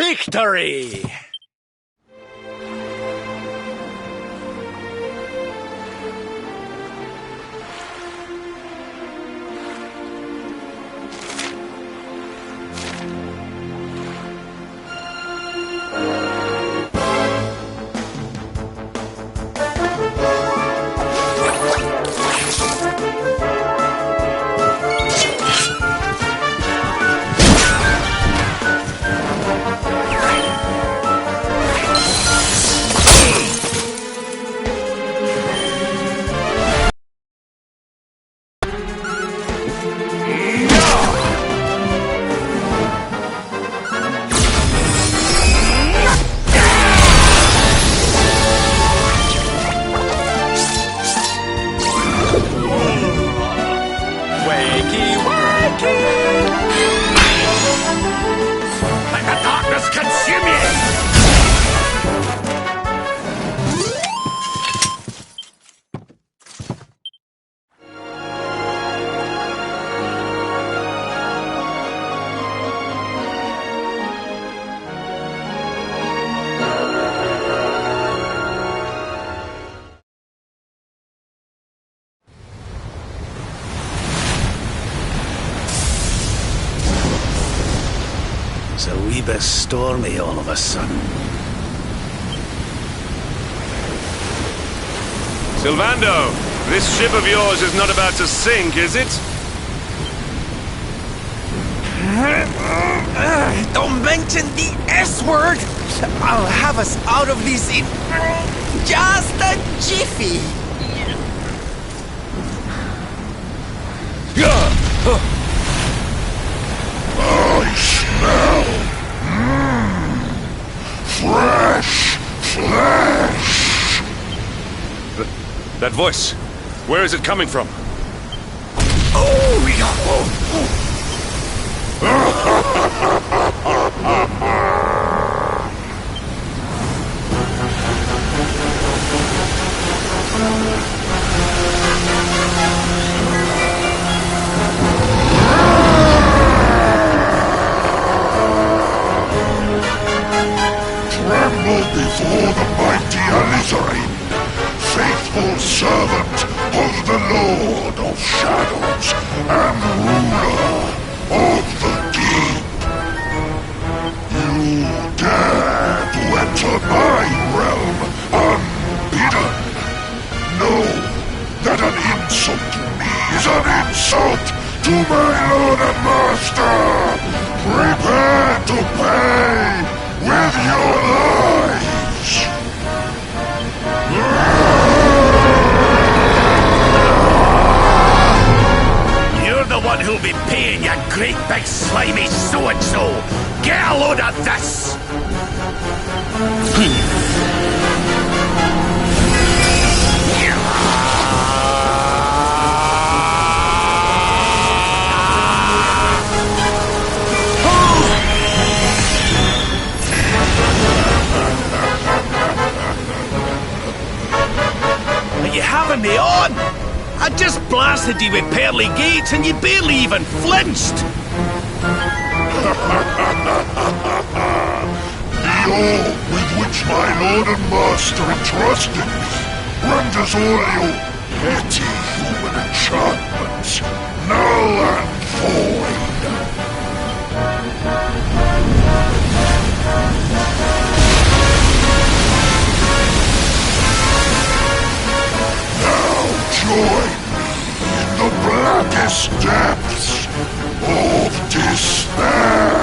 victory! It's a wee bit stormy all of a sudden. Sylvando, this ship of yours is not about to sink, is it? Don't mention the S-word! I'll have us out of this in just a jiffy! I smell fresh flesh. That voice, where is it coming from? Tremble before the mighty Elusive, faithful servant of the Lord of Shadows and ruler of the deep. You dare to enter my realm unbidden. Know that an insult to me is an insult to my lord and master. Prepare to pay with your lives. You're the one who'll be paying, you great big slimy so-and-so! Get a load of this! Are you having me on? I just blasted you with pearly gates and you barely even flinched! The orb with which my lord and master entrusted me renders all your petty human enchantments null and void. Now join me in the blackest depths of despair.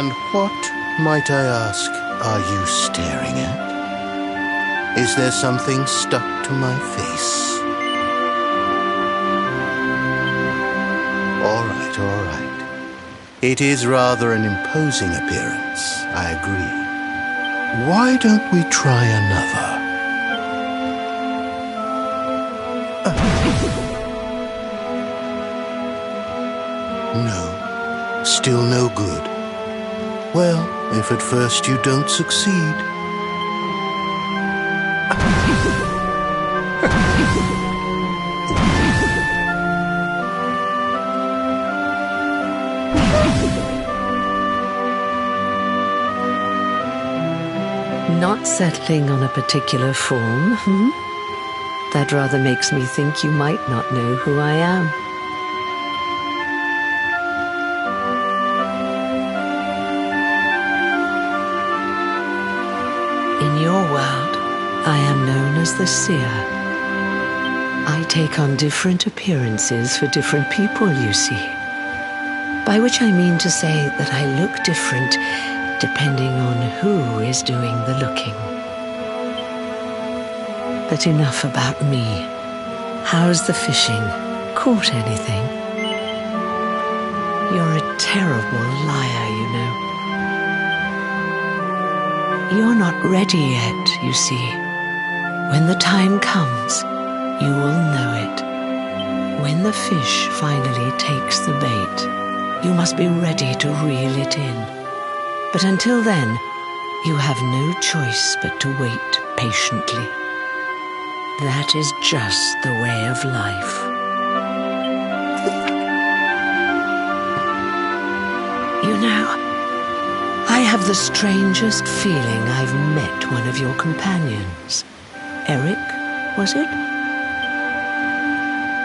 And what, might I ask, are you staring at? Is there something stuck to my face? All right, all right. It is rather an imposing appearance, I agree. Why don't we try another? No, still no good. Well, if at first you don't succeed... Not settling on a particular form, That rather makes me think you might not know who I am. In your world, I am known as the seer. I take on different appearances for different people, you see. By which I mean to say that I look different depending on who is doing the looking. But enough about me. How's the fishing? Caught anything? You're a terrible liar, you know. You're not ready yet, you see. When the time comes, you will know it. When the fish finally takes the bait, you must be ready to reel it in. But until then, you have no choice but to wait patiently. That is just the way of life. You know, I have the strangest feeling I've met one of your companions. Eric, was it?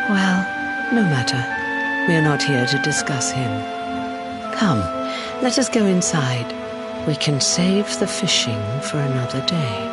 Well, no matter. We're not here to discuss him. Come, let us go inside. We can save the fishing for another day.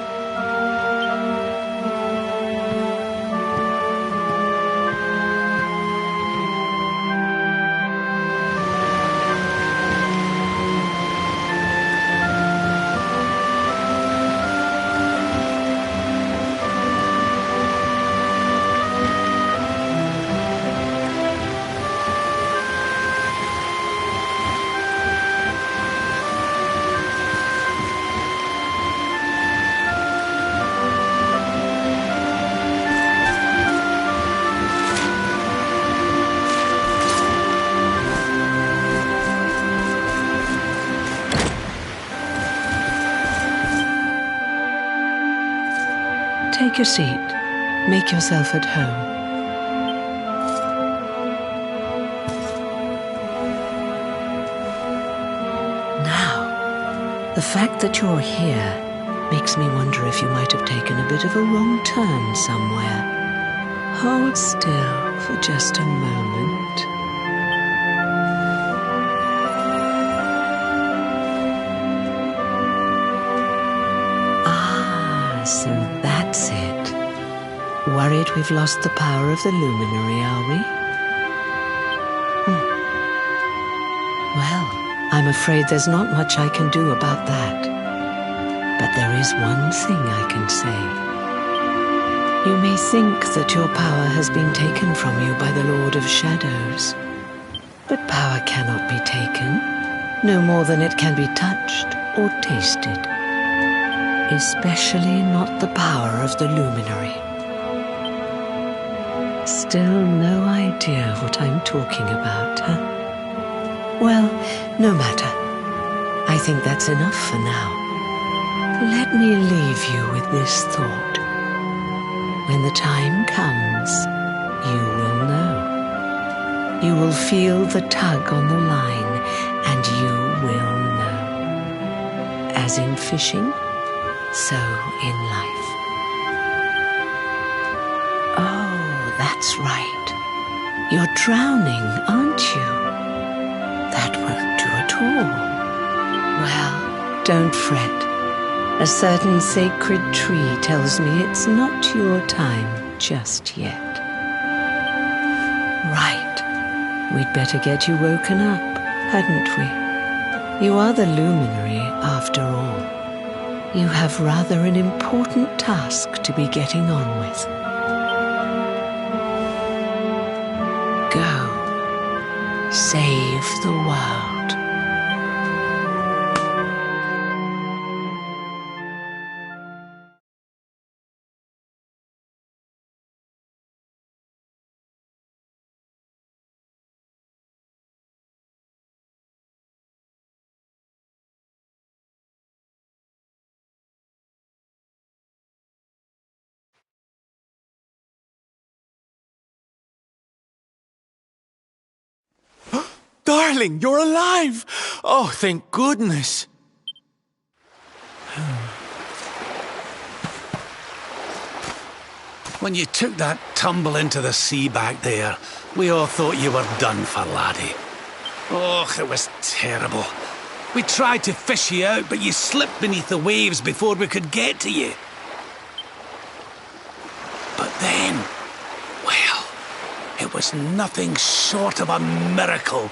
Take a seat. Make yourself at home. Now, the fact that you're here makes me wonder if you might have taken a bit of a wrong turn somewhere. Hold still for just a moment. So that's it. Worried we've lost the power of the luminary, are we? Well, I'm afraid there's not much I can do about that. But there is one thing I can say. You may think that your power has been taken from you by the Lord of Shadows. But power cannot be taken, no more than it can be touched or tasted. Especially not the power of the luminary. Still no idea what I'm talking about, huh? Well, no matter. I think that's enough for now. Let me leave you with this thought. When the time comes, you will know. You will feel the tug on the line, and you will know. As in fishing, so in life. Oh, that's right. You're drowning, aren't you? That won't do at all. Well, don't fret. A certain sacred tree tells me it's not your time just yet. Right. We'd better get you woken up, hadn't we? You are the luminary, after all. You have rather an important task to be getting on with. Go. Save the world. Darling, you're alive! Oh, thank goodness. When you took that tumble into the sea back there, we all thought you were done for, laddie. Oh, it was terrible. We tried to fish you out, but you slipped beneath the waves before we could get to you. But then, well, it was nothing short of a miracle.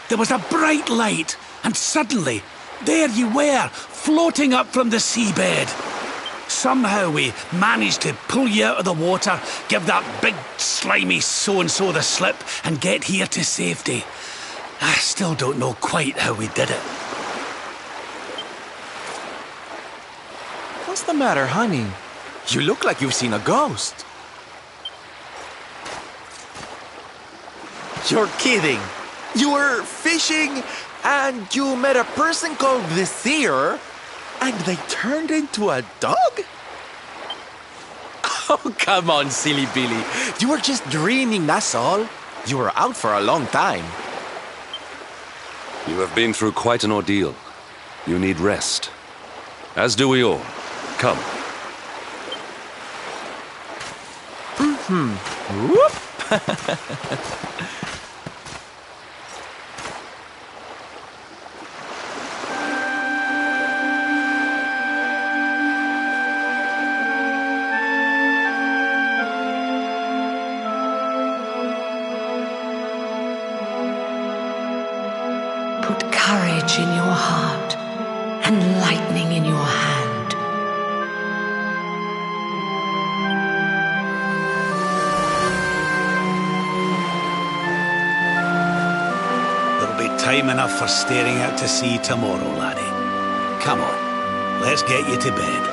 There was a bright light, and suddenly, there you were, floating up from the seabed. Somehow we managed to pull you out of the water, give that big, slimy so-and-so the slip, and get here to safety. I still don't know quite how we did it. What's the matter, honey? You look like you've seen a ghost. You're kidding. You were fishing, and you met a person called the Seer, and they turned into a dog? Oh, come on, silly Billy. You were just dreaming, that's all. You were out for a long time. You have been through quite an ordeal. You need rest. As do we all. Come. Whoop! Put courage in your heart and lightning in your hand. There'll be time enough for staring out to sea tomorrow, laddie. Come on, let's get you to bed.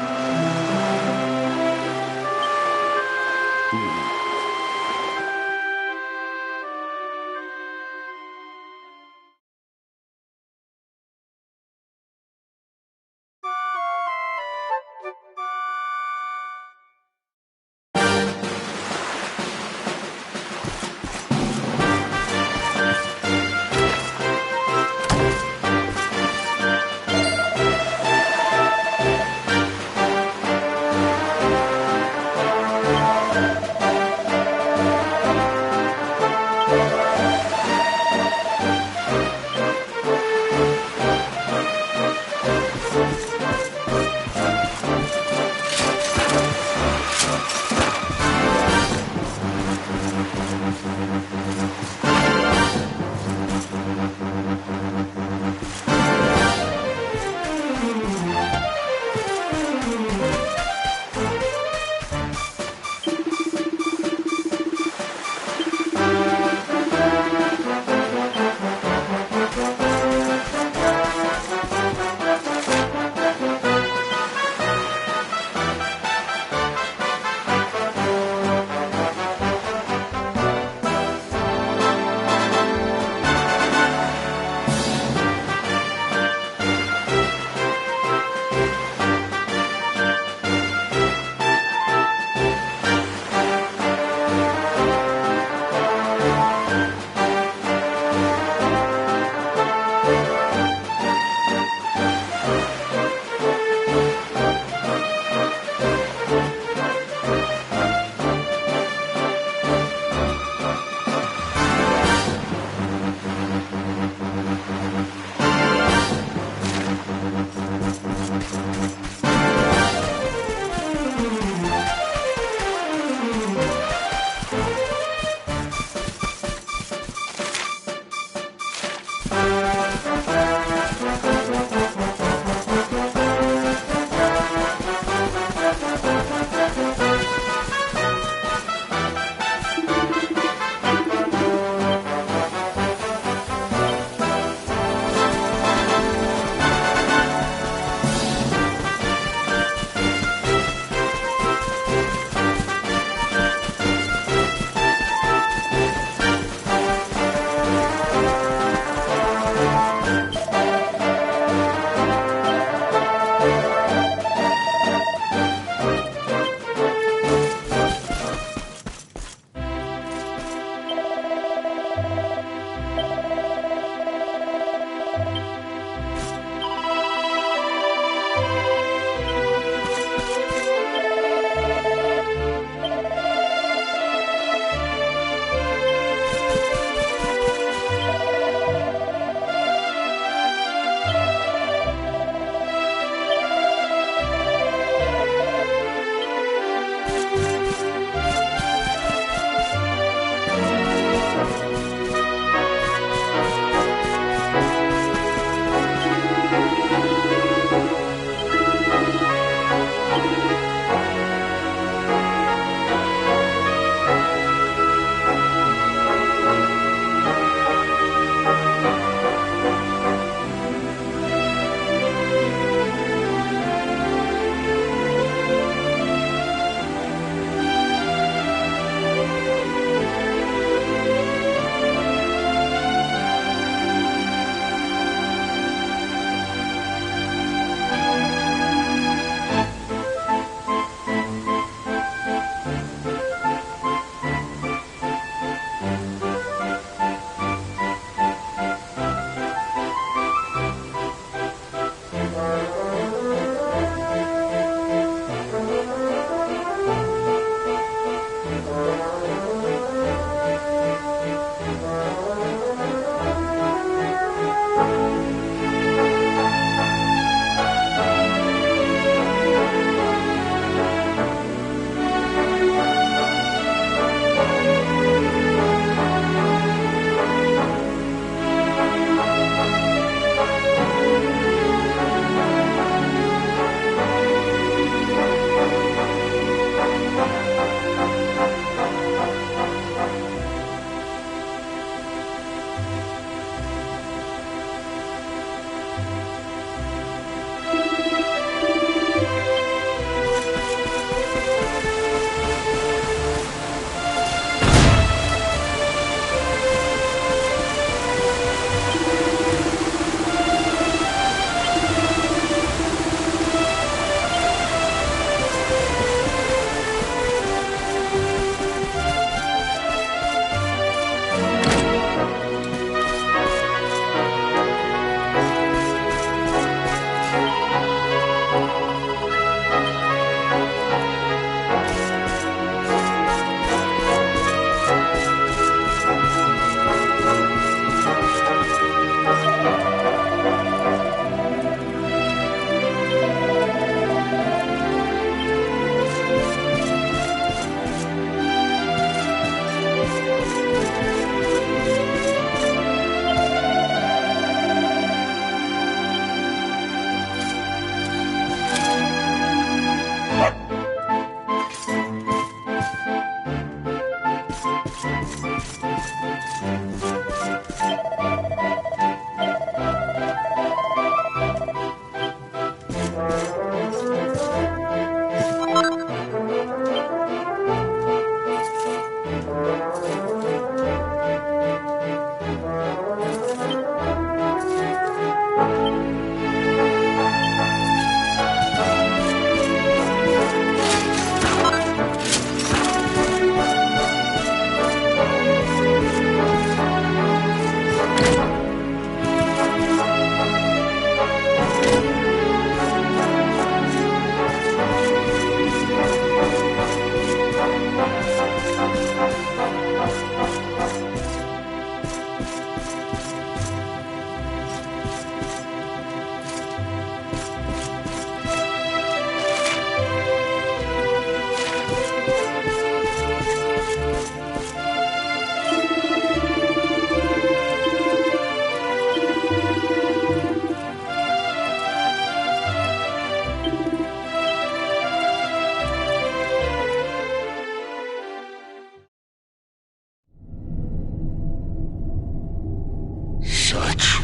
Such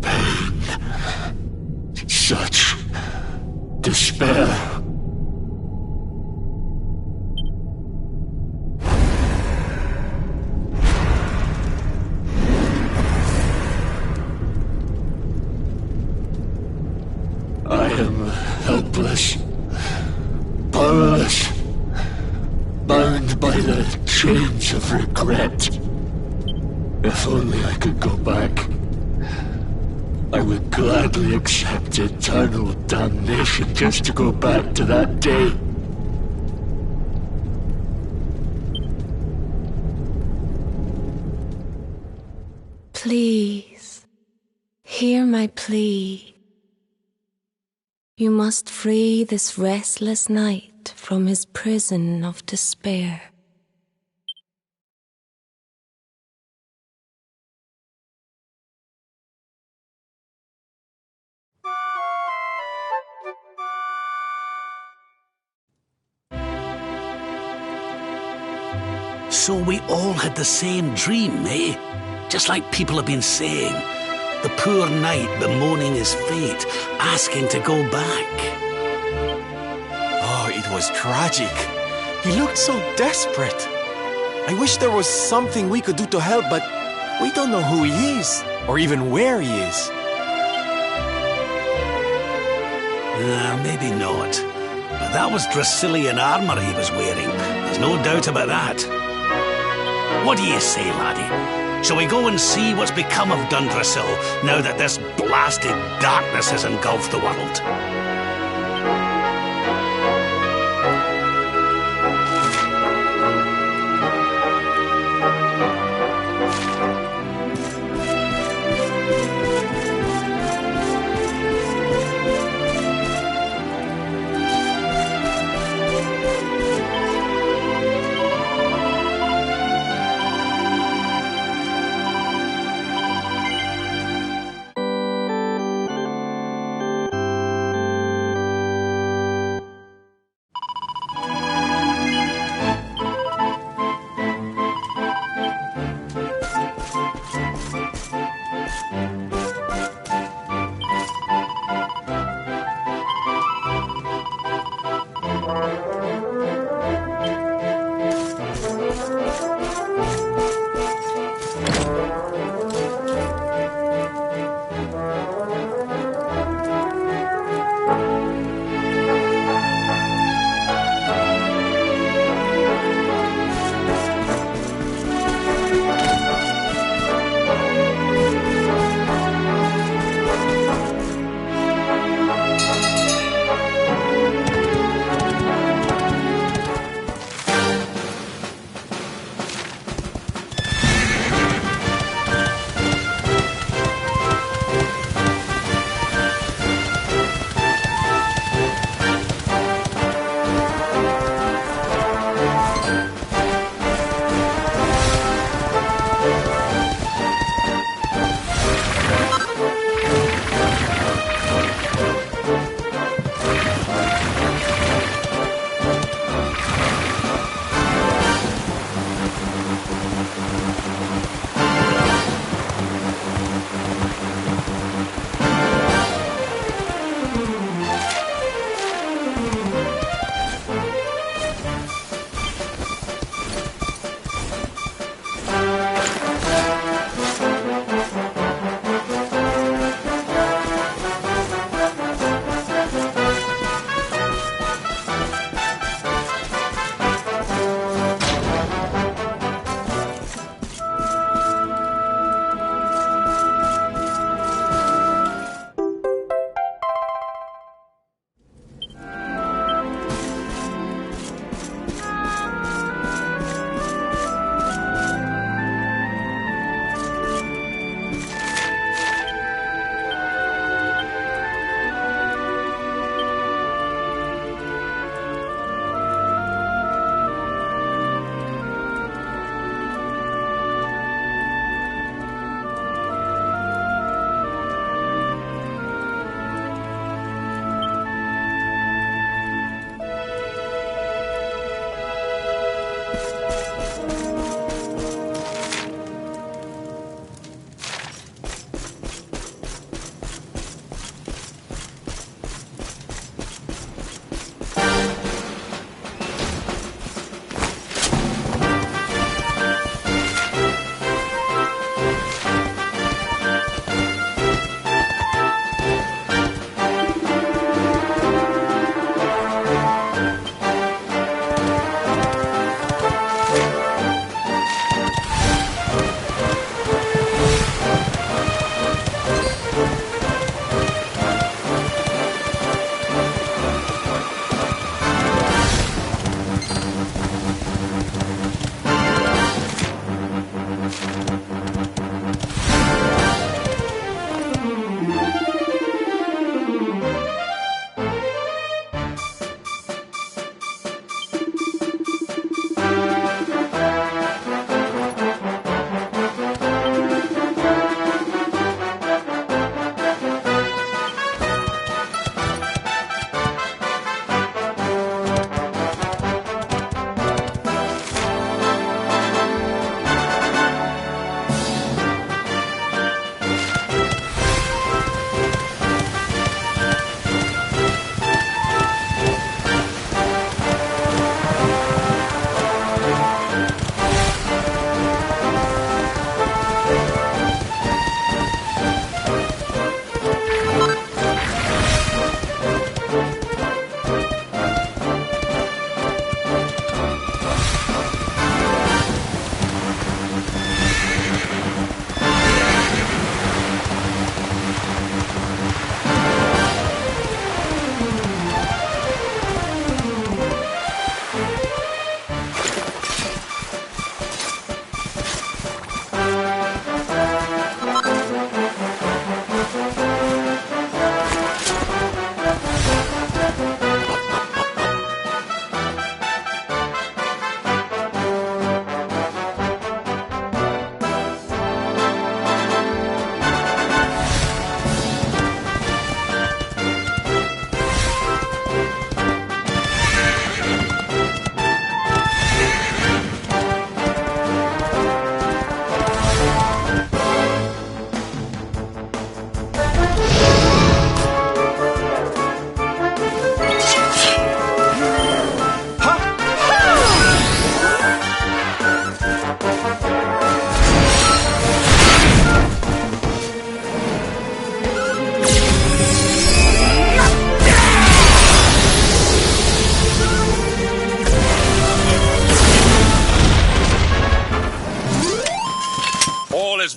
pain. Such despair. I am helpless, powerless, bound by the chains of regret. If only I could go back, I would gladly accept eternal damnation just to go back to that day. Please, hear my plea. You must free this restless knight from his prison of despair. So we all had the same dream, eh? Just like people have been saying. The poor knight bemoaning his fate, asking to go back. Oh, it was tragic. He looked so desperate. I wish there was something we could do to help, but we don't know who he is, or even where he is. Maybe not. But that was Dracilian armor he was wearing. There's no doubt about that. What do you say, laddie? Shall we go and see what's become of Dundrasil now that this blasted darkness has engulfed the world?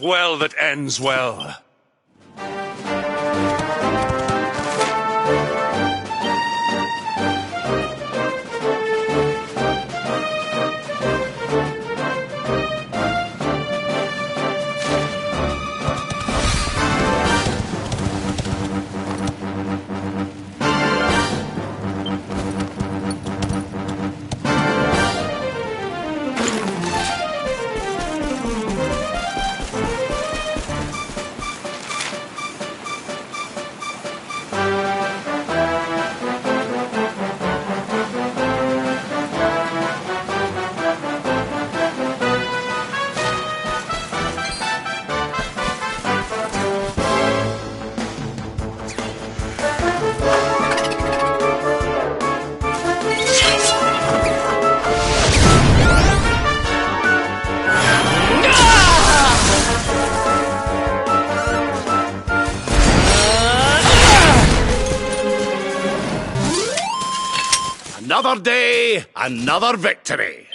well that ends well. Another day, another victory.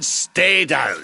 and stay down.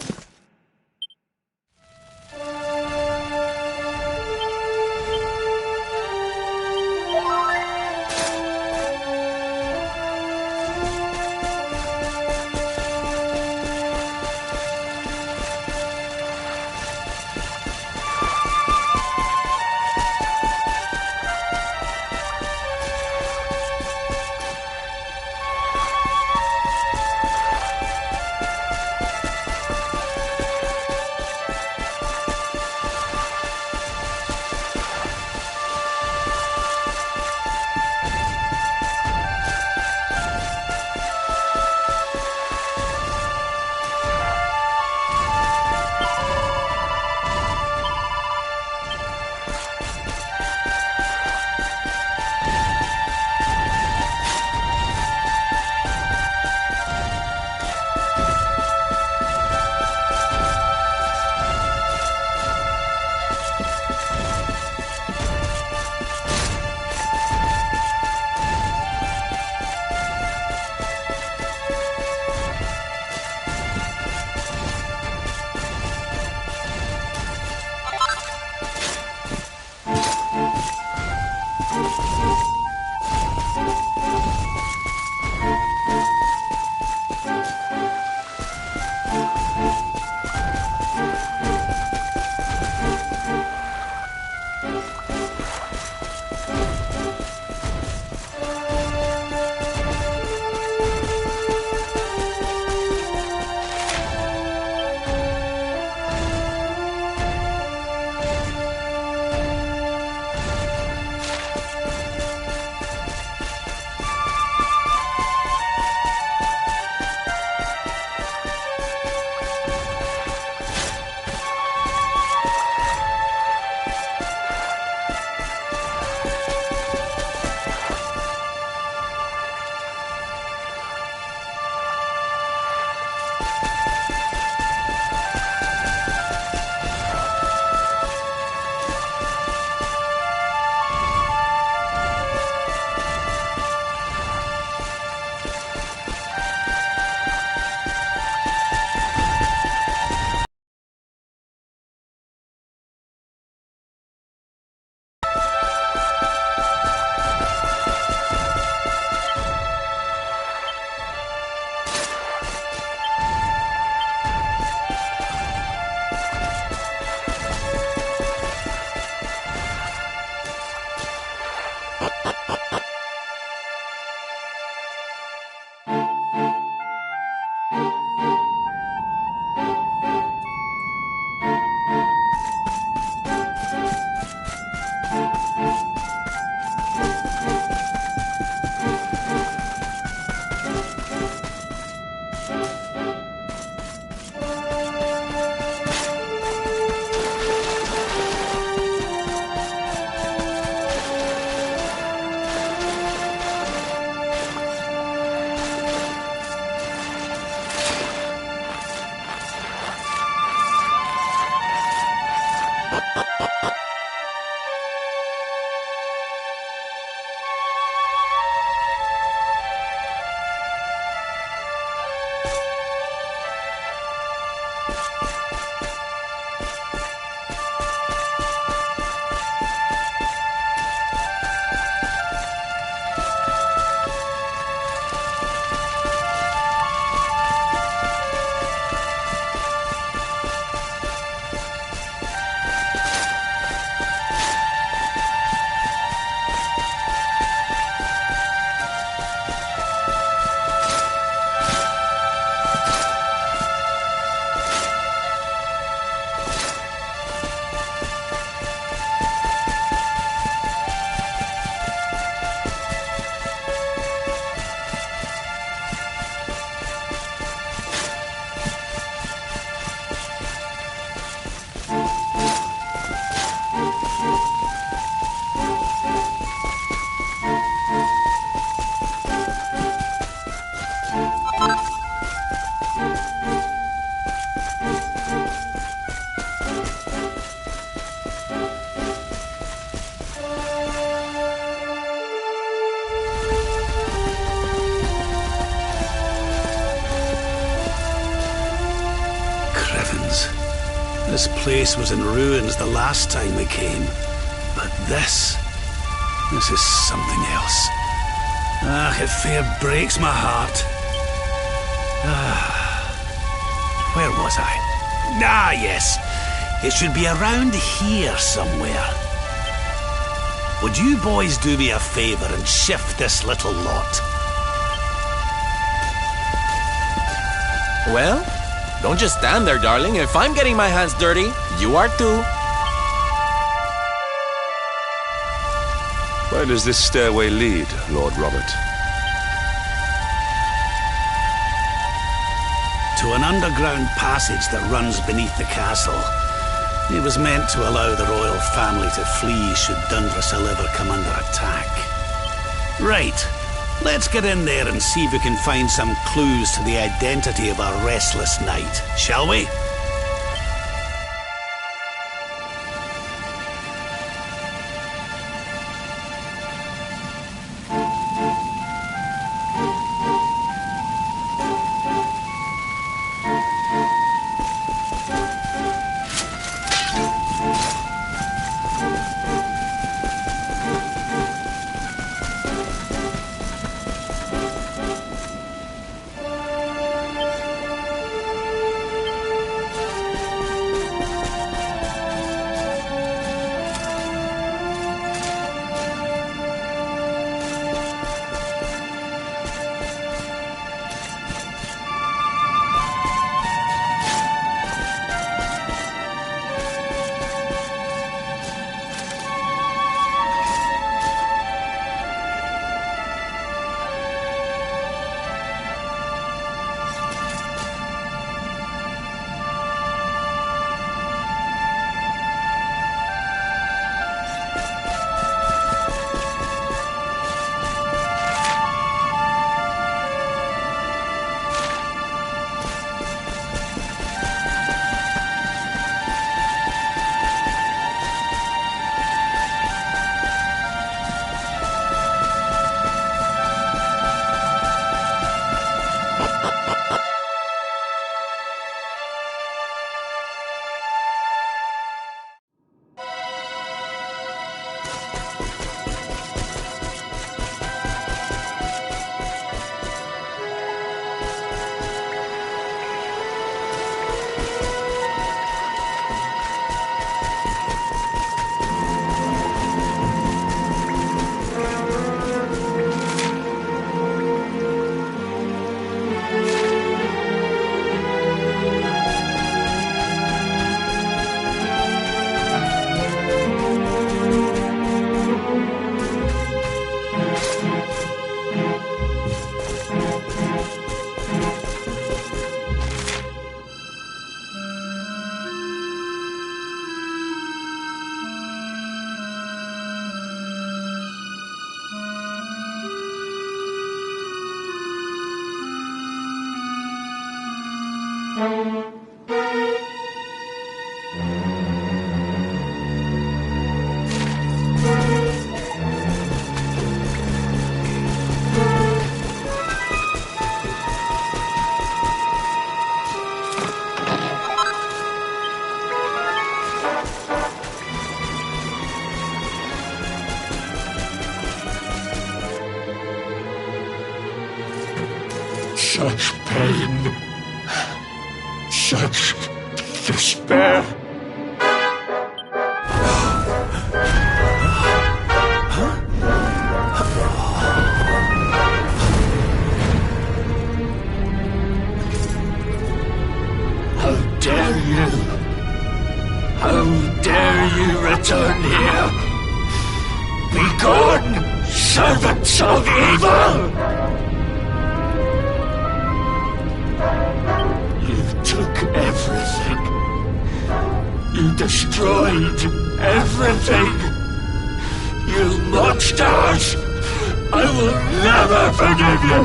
ruins. This place was in ruins the last time we came. But this is something else. It fair breaks my heart. Where was I? Yes. It should be around here somewhere. Would you boys do me a favor and shift this little lot? Well, don't just stand there, darling. If I'm getting my hands dirty, you are too. Where does this stairway lead, Lord Robert? To an underground passage that runs beneath the castle. It was meant to allow the royal family to flee should Dundrasil ever come under attack. Right, let's get in there and see if we can find some clues to the identity of our restless knight, shall we? Such pain, such despair. How dare you? How dare you return here? Begone, servants of evil! Took everything. You destroyed everything. You monsters! I will never forgive you!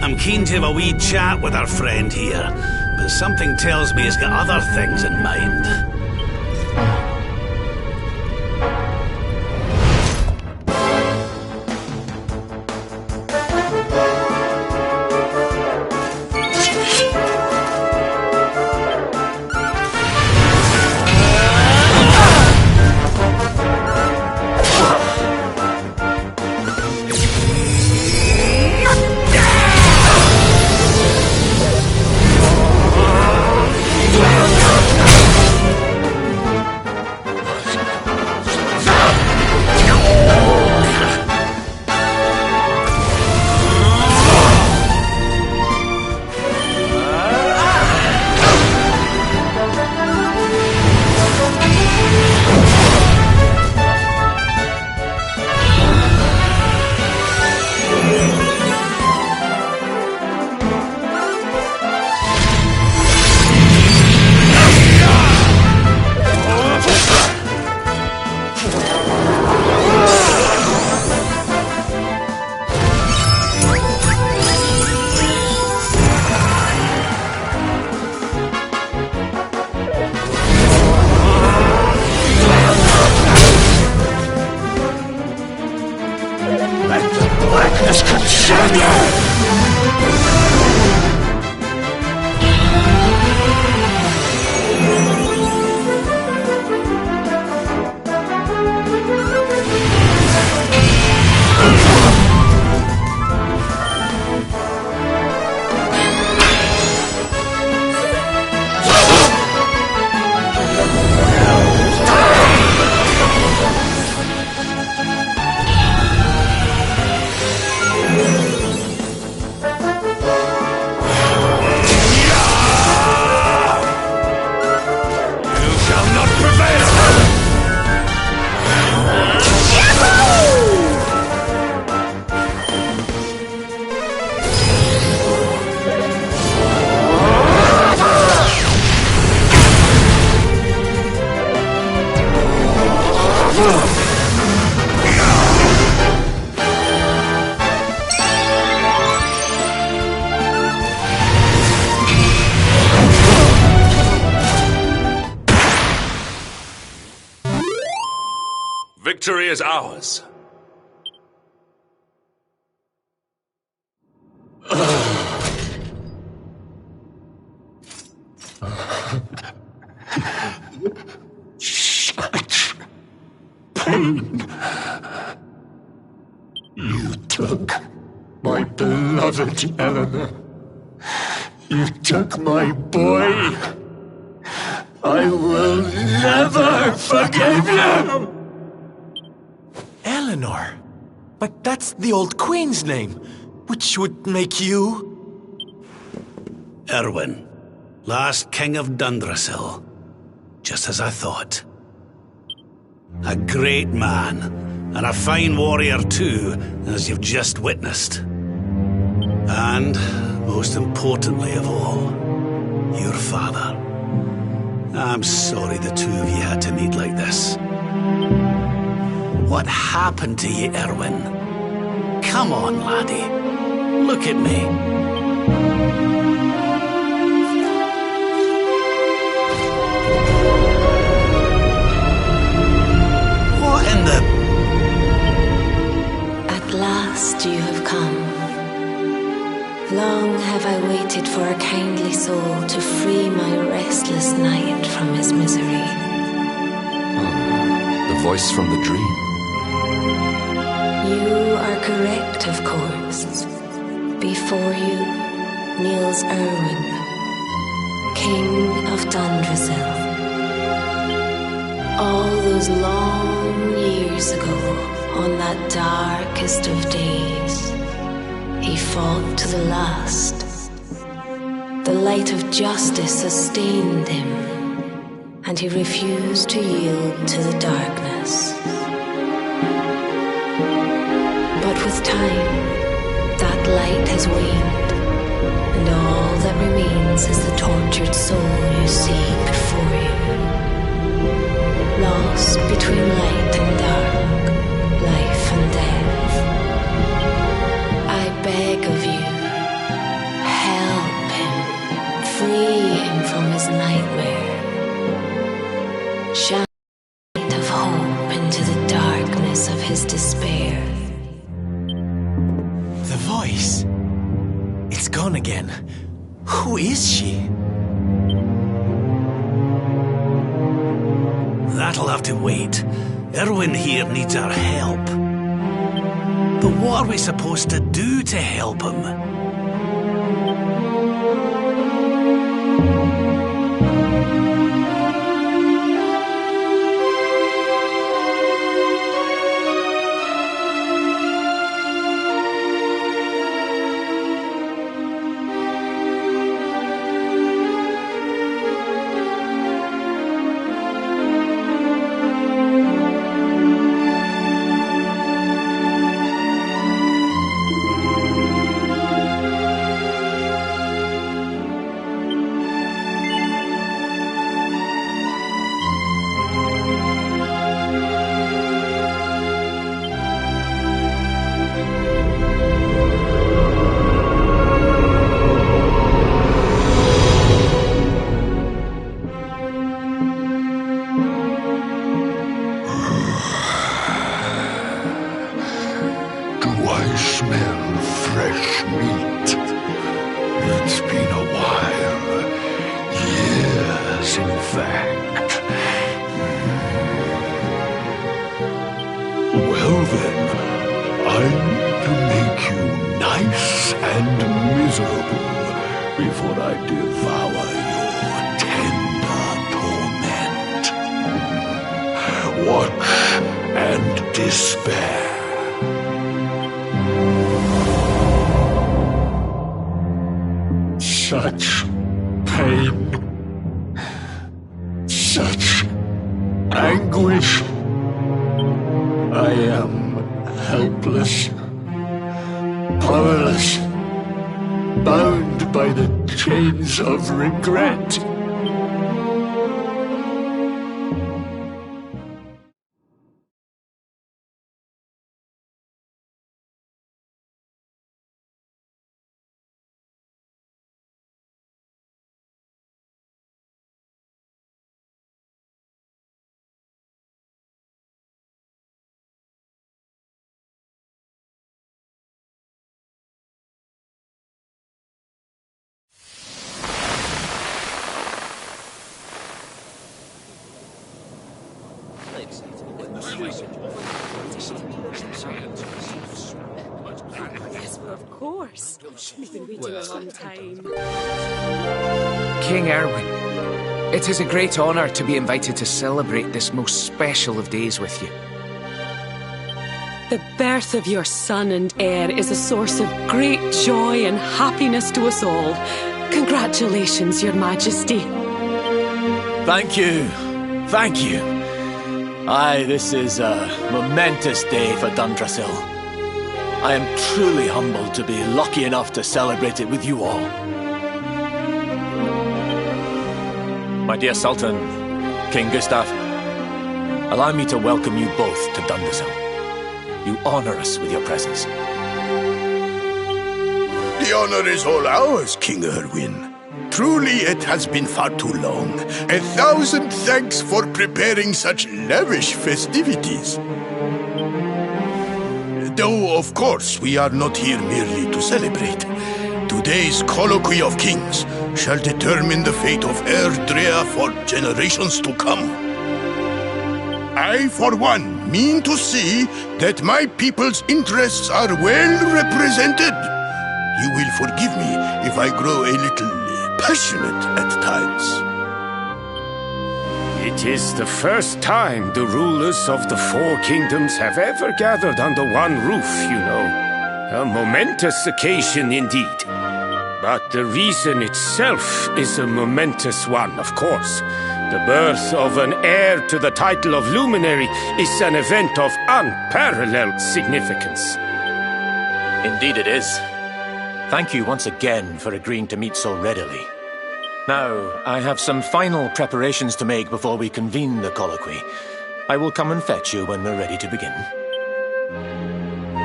I'm keen to have a wee chat with our friend here, but something tells me he's got other things in mind. Victory is ours. Such pain. You took my beloved Eleanor. You took my boy. I will never forgive you! Eleanor? But that's the old queen's name, which would make you... Erwin, last king of Dundrasil. Just as I thought. A great man, and a fine warrior too, as you've just witnessed. And, most importantly of all, your father. I'm sorry the two of you had to meet like this. What happened to you, Erwin? Come on, laddie. Look at me. What in the... At last you have come. Long have I waited for a kindly soul to free my restless night from his misery. The voice from the dream. You are correct, of course. Before you kneels Erwin, King of Dundrasil. All those long years ago, on that darkest of days, he fought to the last. The light of justice sustained him, and he refused to yield to the darkness. But with time, that light has waned, and all that remains is the tortured soul you see before you. Lost between light and dark, life and death. I beg of you, help him, free him from his nightmare. Shine light of hope into the darkness of his despair. The voice. It's gone again. Who is she? That'll have to wait. Erwin here needs our help. But what are we supposed to do to help him? Such pain, such anguish. I am helpless, powerless, bound by the chains of regret. Yes, well, of course. We've been waiting a long time. King Erwin, it is a great honor to be invited to celebrate this most special of days with you. The birth of your son and heir is a source of great joy and happiness to us all. Congratulations, Your Majesty. Thank you. Thank you. Aye, this is a momentous day for Dundrasil. I am truly humbled to be lucky enough to celebrate it with you all. My dear Sultan, King Gustav, allow me to welcome you both to Dundrasil. You honor us with your presence. The honor is all ours, King Erwin. Truly, it has been far too long. 1,000 thanks for preparing such lavish festivities. Though, of course, we are not here merely to celebrate. Today's colloquy of kings shall determine the fate of Erdrea for generations to come. I, for one, mean to see that my people's interests are well represented. You will forgive me if I grow a little passionate at times. It is the first time the rulers of the Four Kingdoms have ever gathered under one roof, you know. A momentous occasion indeed. But the reason itself is a momentous one, of course. The birth of an heir to the title of luminary is an event of unparalleled significance. Indeed it is. Thank you once again for agreeing to meet so readily. Now, I have some final preparations to make before we convene the colloquy. I will come and fetch you when we're ready to begin.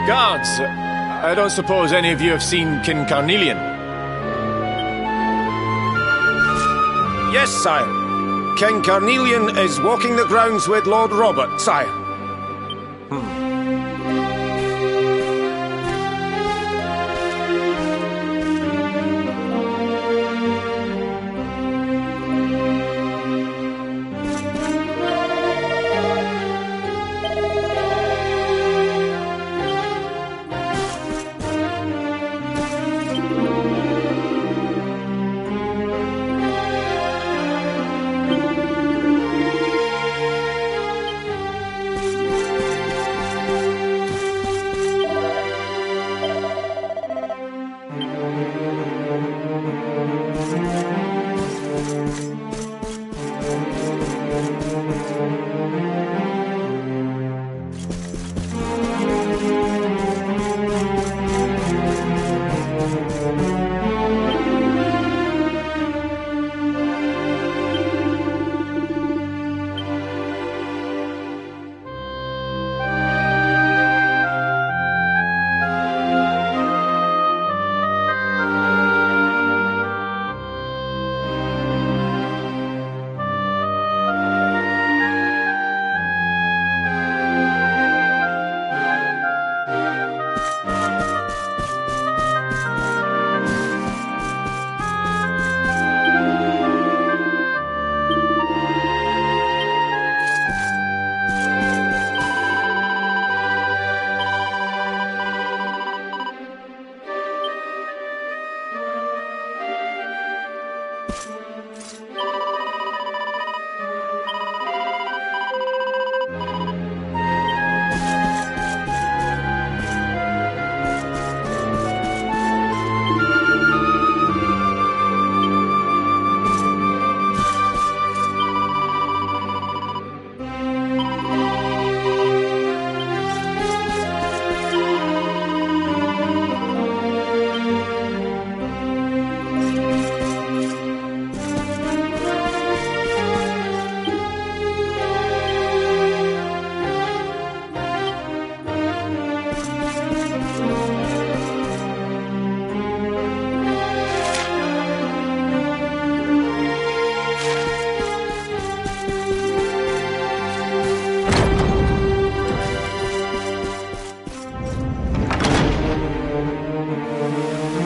Guards, I don't suppose any of you have seen King Carnelian? Yes, sire. King Carnelian is walking the grounds with Lord Robert, sire.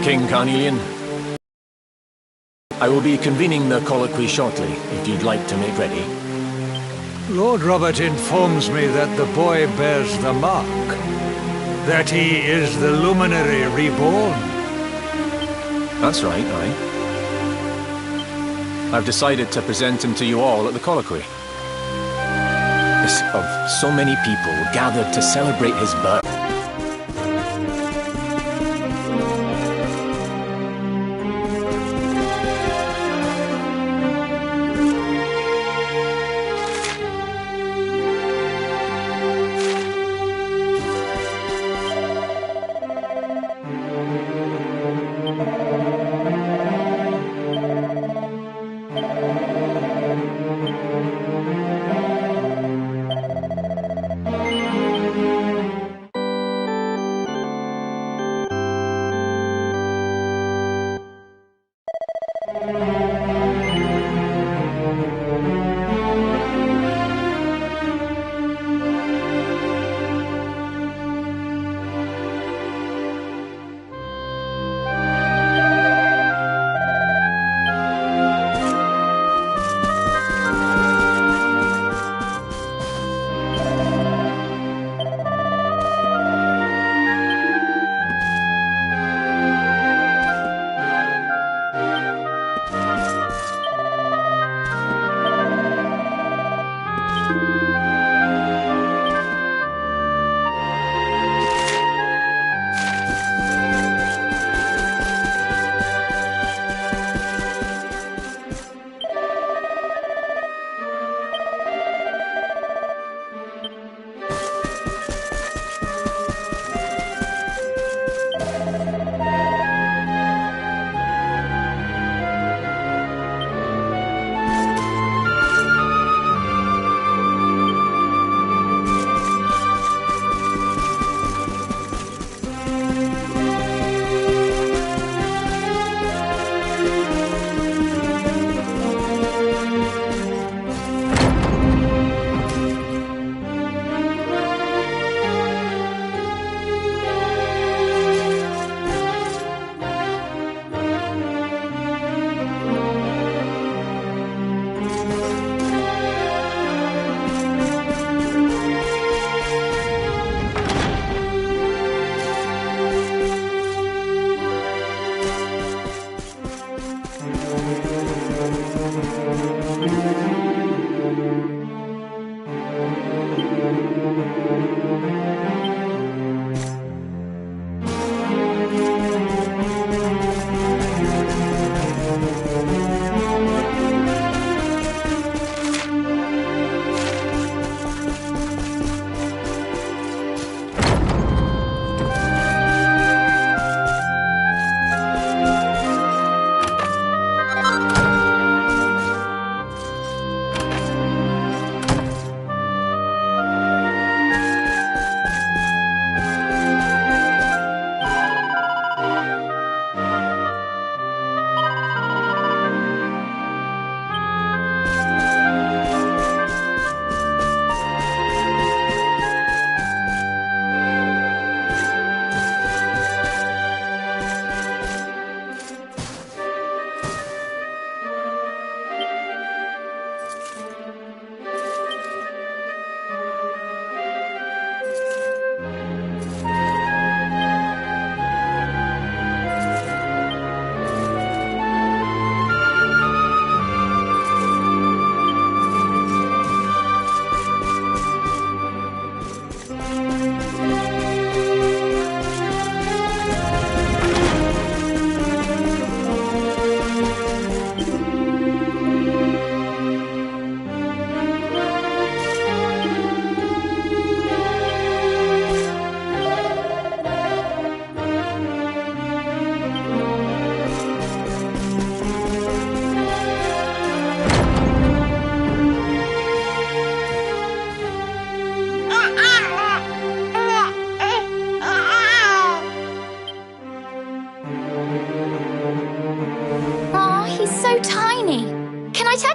King Carnelian, I will be convening the colloquy shortly, if you'd like to make ready. Lord Robert informs me that the boy bears the mark. That he is the luminary reborn. That's right, aye. I've decided to present him to you all at the colloquy. Of so many people gathered to celebrate his birth.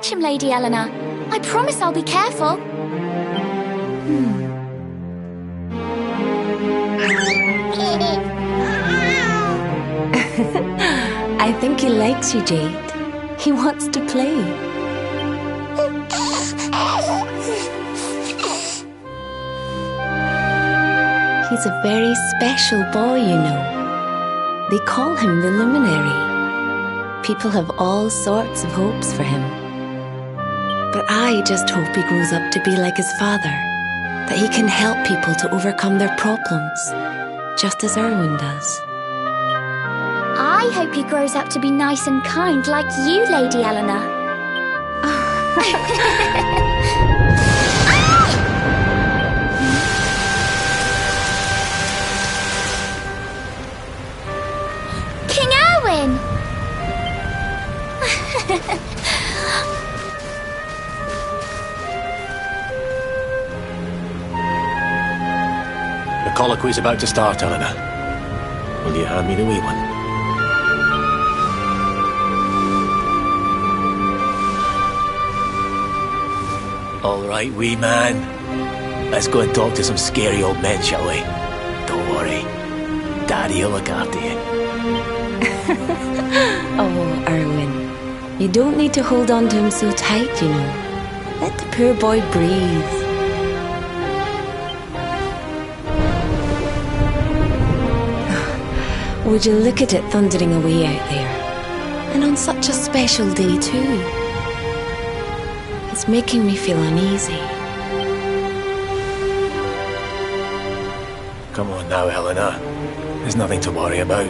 touch him, Lady Eleanor. I promise I'll be careful. I think he likes you, Jade. He wants to play. He's a very special boy, you know. They call him the Luminary. People have all sorts of hopes for him. But I just hope he grows up to be like his father, that he can help people to overcome their problems, just as Erwin does. I hope he grows up to be nice and kind like you, Lady Eleanor. King Erwin! The colloquy's about to start, Eleanor. Will you hand me the wee one? All right, wee man. Let's go and talk to some scary old men, shall we? Don't worry. Daddy'll look after you. Oh, Erwin. You don't need to hold on to him so tight, you know. Let the poor boy breathe. Would you look at it thundering away out there? And on such a special day, too. It's making me feel uneasy. Come on now, Eleanor. There's nothing to worry about.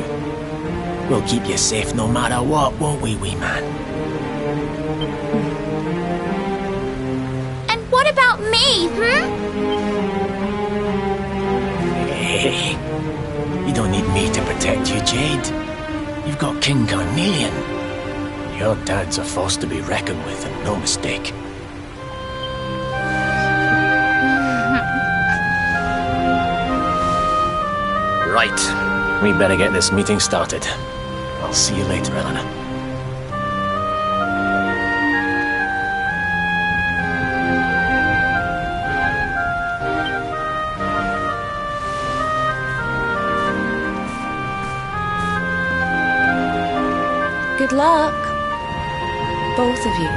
We'll keep you safe no matter what, won't we, wee man? And what about me, Hey, you don't need me to protect you, Jade. You've got King Carnelian. Your dad's a force to be reckoned with, and no mistake. Right. We better get this meeting started. I'll see you later, Eleanor. Good luck, both of you.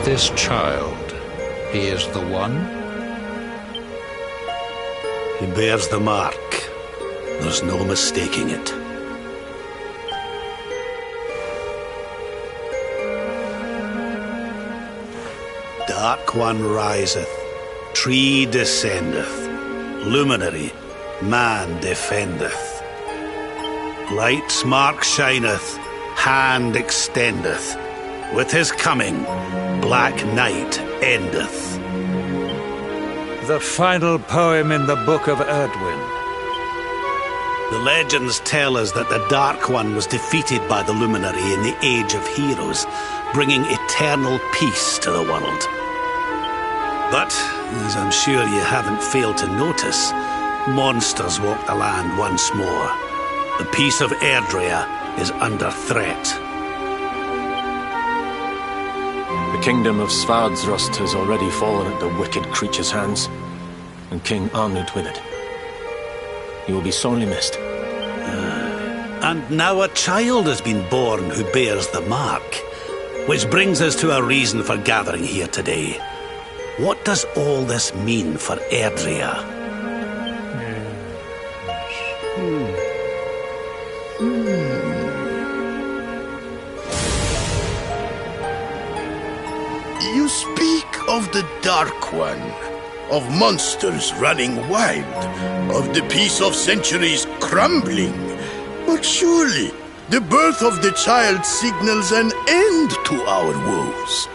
this child, he is the one? He bears the mark. There's no mistaking it. Dark one riseth, tree descendeth, luminary, man defendeth. Light's mark shineth, hand extendeth. With his coming, black night endeth. The final poem in the Book of Erdwin. The legends tell us that the Dark One was defeated by the Luminary in the Age of Heroes, bringing eternal peace to the world. But, as I'm sure you haven't failed to notice, monsters walk the land once more. The peace of Erdrea is under threat. The kingdom of Zwaardsrust has already fallen at the wicked creature's hands, and King Arnut with it. He will be sorely missed. And now a child has been born who bears the mark, which brings us to a reason for gathering here today. What does all this mean for Erdrea? You speak of the Dark One, of monsters running wild, of the peace of centuries crumbling. But surely, the birth of the child signals an end to our woes.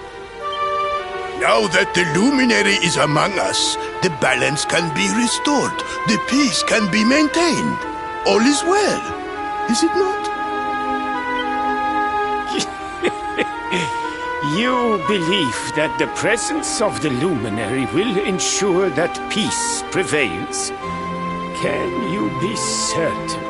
Now that the luminary is among us, the balance can be restored, the peace can be maintained. All is well, is it not? You believe that the presence of the luminary will ensure that peace prevails. Can you be certain?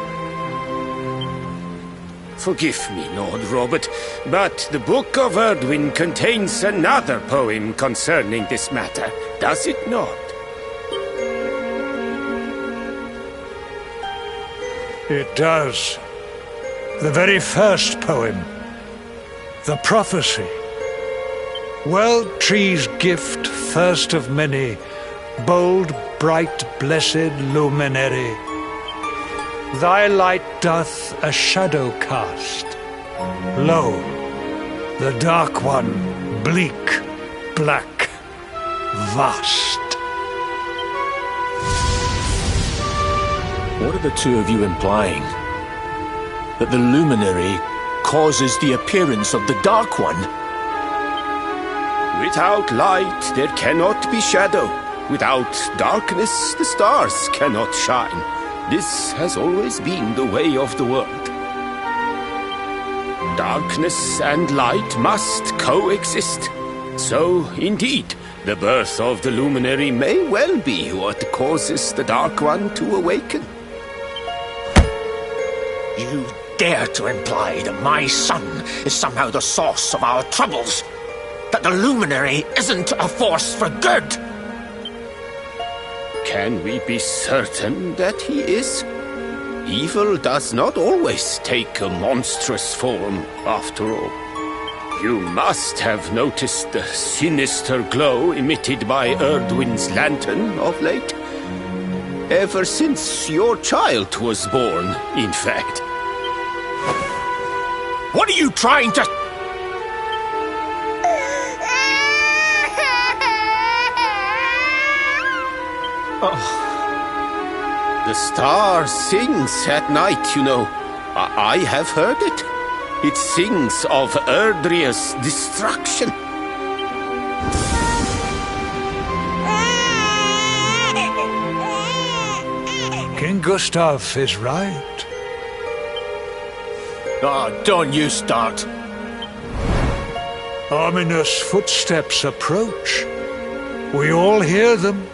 Forgive me, Lord Robert, but the Book of Erdwin contains another poem concerning this matter, does it not? It does. The very first poem. The prophecy. Well, tree's gift, first of many, bold, bright, blessed luminary. Thy light doth a shadow cast. Lo, the Dark One, bleak, black, vast. What are the two of you implying? That the luminary causes the appearance of the Dark One? Without light, there cannot be shadow. Without darkness, the stars cannot shine. This has always been the way of the world. Darkness and light must coexist. So, indeed, the birth of the luminary may well be what causes the Dark One to awaken. You dare to imply that my son is somehow the source of our troubles? That the luminary isn't a force for good? Can we be certain that he is? Evil does not always take a monstrous form, after all. You must have noticed the sinister glow emitted by Erdwin's lantern of late. Ever since your child was born, in fact. What are you trying to... Oh. The star sings at night, you know. I have heard it. It sings of Erdrea's destruction. King Gustav is right. Oh, don't you start. Ominous footsteps approach. We all hear them.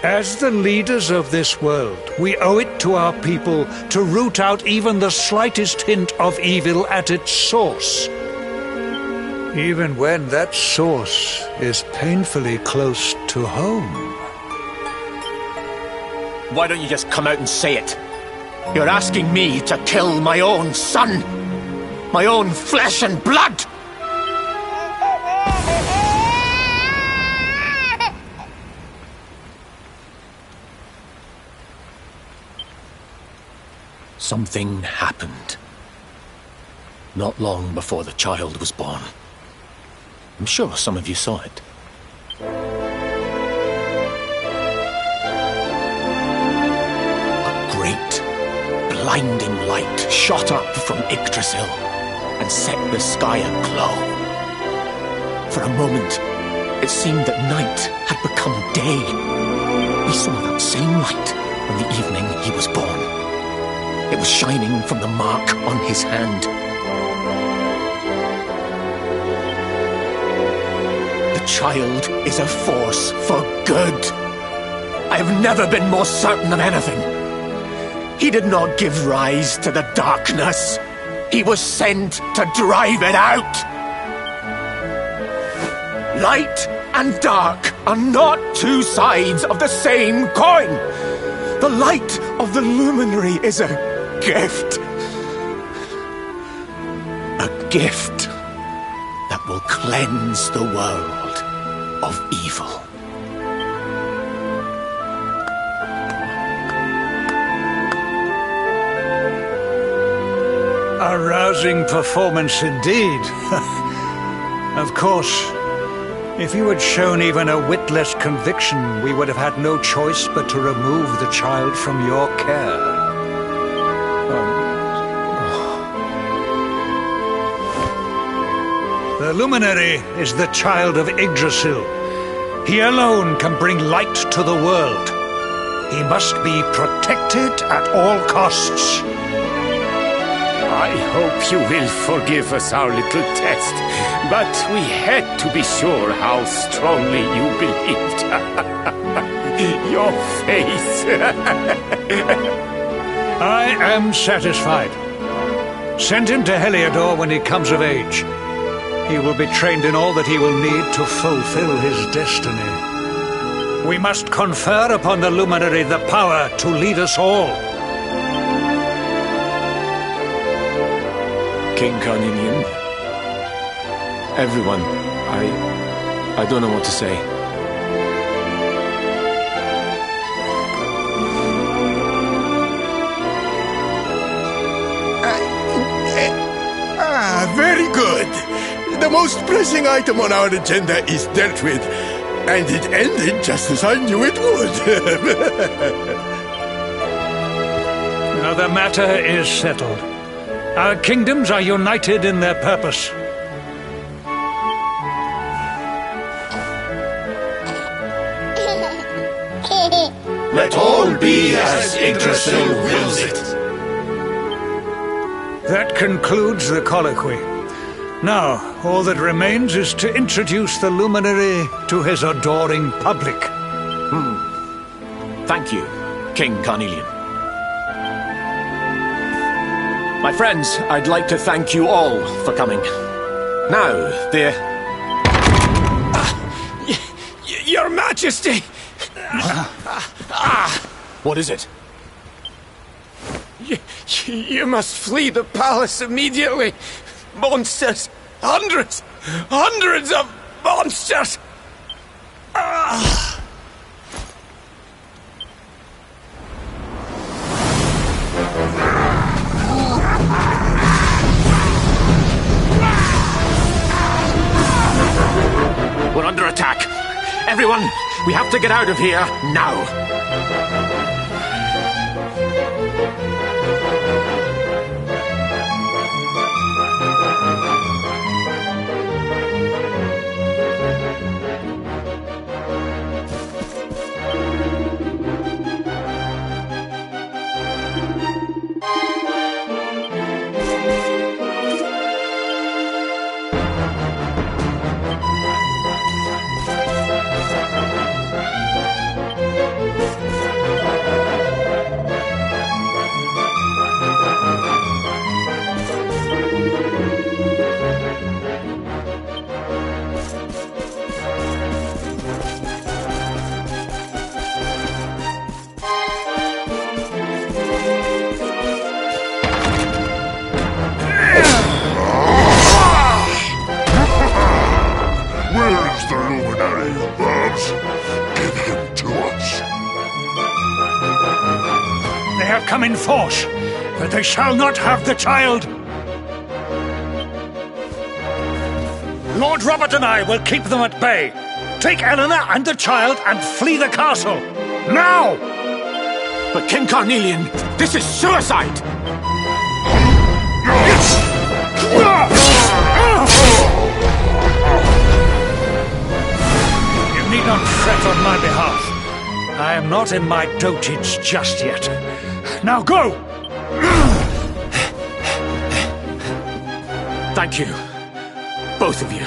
As the leaders of this world, we owe it to our people to root out even the slightest hint of evil at its source. Even when that source is painfully close to home. Why don't you just come out and say it? You're asking me to kill my own son. My own flesh and blood. something happened. Not long before the child was born. I'm sure some of you saw it. A great, blinding light shot up from Yggdrasil and set the sky aglow. For a moment, it seemed that night had become day. We saw that same light on the evening he was born. It was shining from the mark on his hand. The child is a force for good. I have never been more certain of anything. He did not give rise to the darkness. He was sent to drive it out. Light and dark are not two sides of the same coin. The light of the luminary is a gift. A gift that will cleanse the world of evil. A rousing performance indeed. Of course, if you had shown even a whit less conviction, we would have had no choice but to remove the child from your care. The luminary is the child of Yggdrasil. He alone can bring light to the world. He must be protected at all costs. I hope you will forgive us our little test, but we had to be sure how strongly you believed. Your face. I am satisfied. Send him to Heliodor when he comes of age. He will be trained in all that he will need to fulfill his destiny. We must confer upon the luminary the power to lead us all. King Carnelian, everyone, I don't know what to say. Very good. The most pressing item on our agenda is dealt with, and it ended just as I knew it would. Now the matter is settled. Our kingdoms are united in their purpose. Let all be as Yggdrasil wills it. That concludes the colloquy. Now, all that remains is to introduce the luminary to his adoring public. Thank you, King Carnelian. My friends, I'd like to thank you all for coming. Now, Your Majesty! What is it? You must flee the palace immediately. Monsters! Hundreds of monsters! We're under attack. Everyone, we have to get out of here now. Come in force. that they shall not have the child. Lord Robert and I will keep them at bay. Take Eleanor and the child and flee the castle. Now! But King Carnelian, this is suicide! You need not fret on my behalf. I am not in my dotage just yet. Now go! Thank you. Both of you.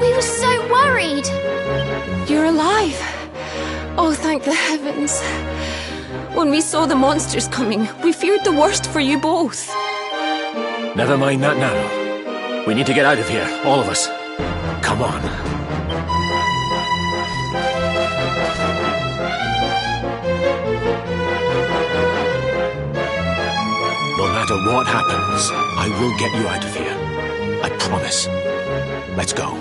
We were so worried. You're alive. Oh, thank the heavens. When we saw the monsters coming, we feared the worst for you both. Never mind that now. We need to get out of here, all of us. Come on. No matter what happens, I will get you out of here. I promise. Let's go.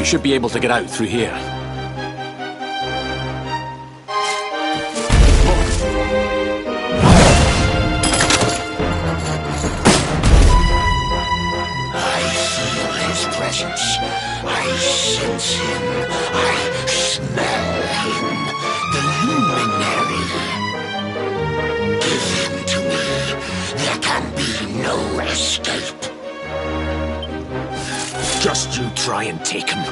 should be able to get out through here. I feel his presence. I sense him. I smell him. The luminary. Give him to me. There can be no escape. Just you try and take him.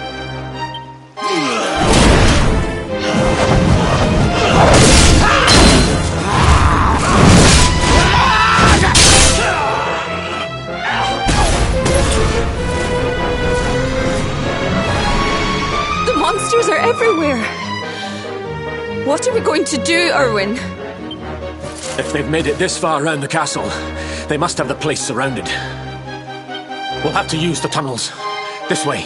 The monsters are everywhere. What are we going to do, Erwin? If they've made it this far around the castle, they must have the place surrounded. We'll have to use the tunnels. This way.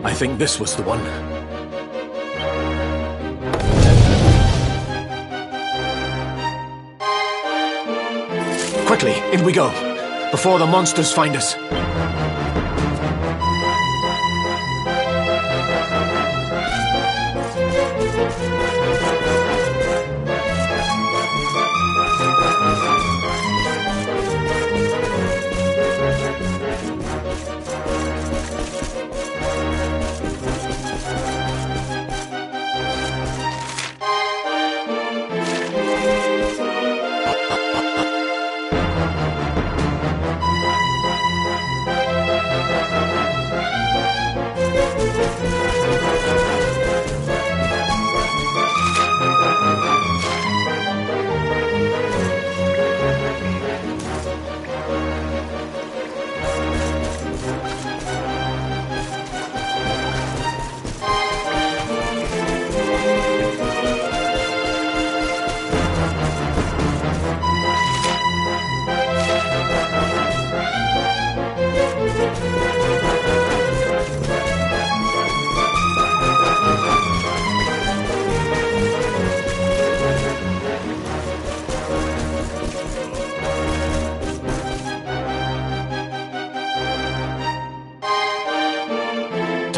I think this was the one. Quickly, in we go, before the monsters find us.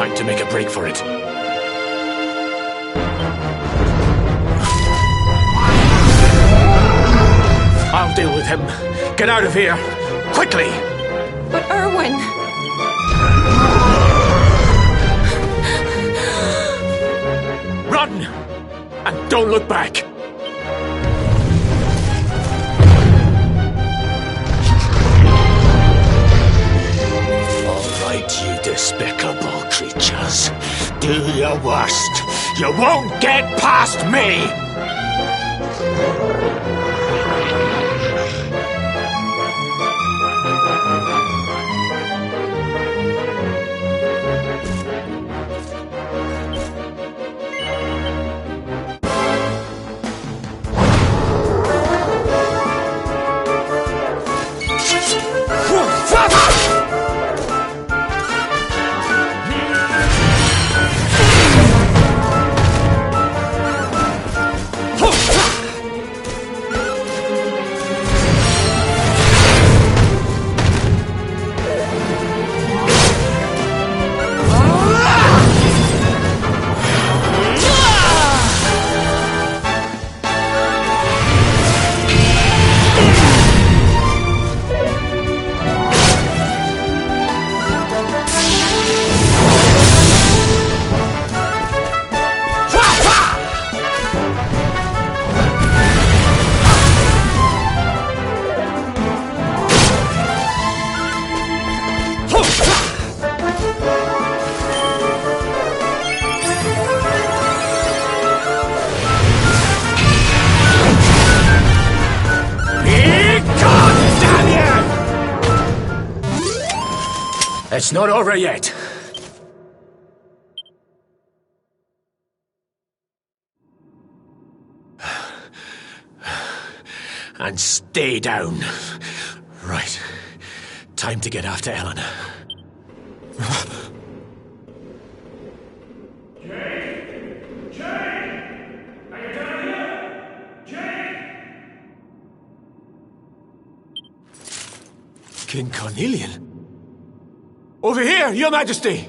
Time to make a break for it. I'll deal with him. Get out of here. Quickly! But Erwin... Run! And don't look back! You despicable creatures. Do your worst. You won't get past me! It's not over yet. And stay down. Right. Time to get after Eleanor. King Carnelian? Over here, Your Majesty!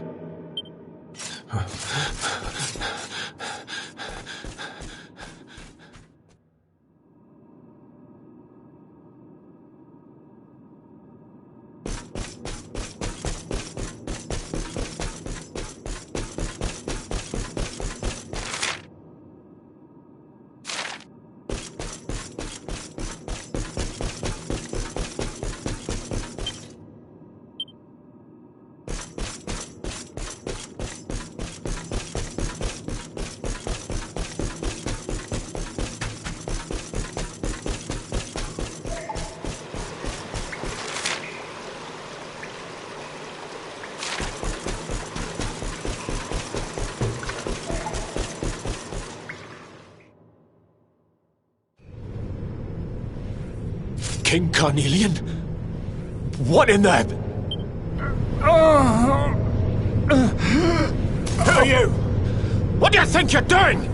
King Carnelian? What in the... Who are you? What do you think you're doing?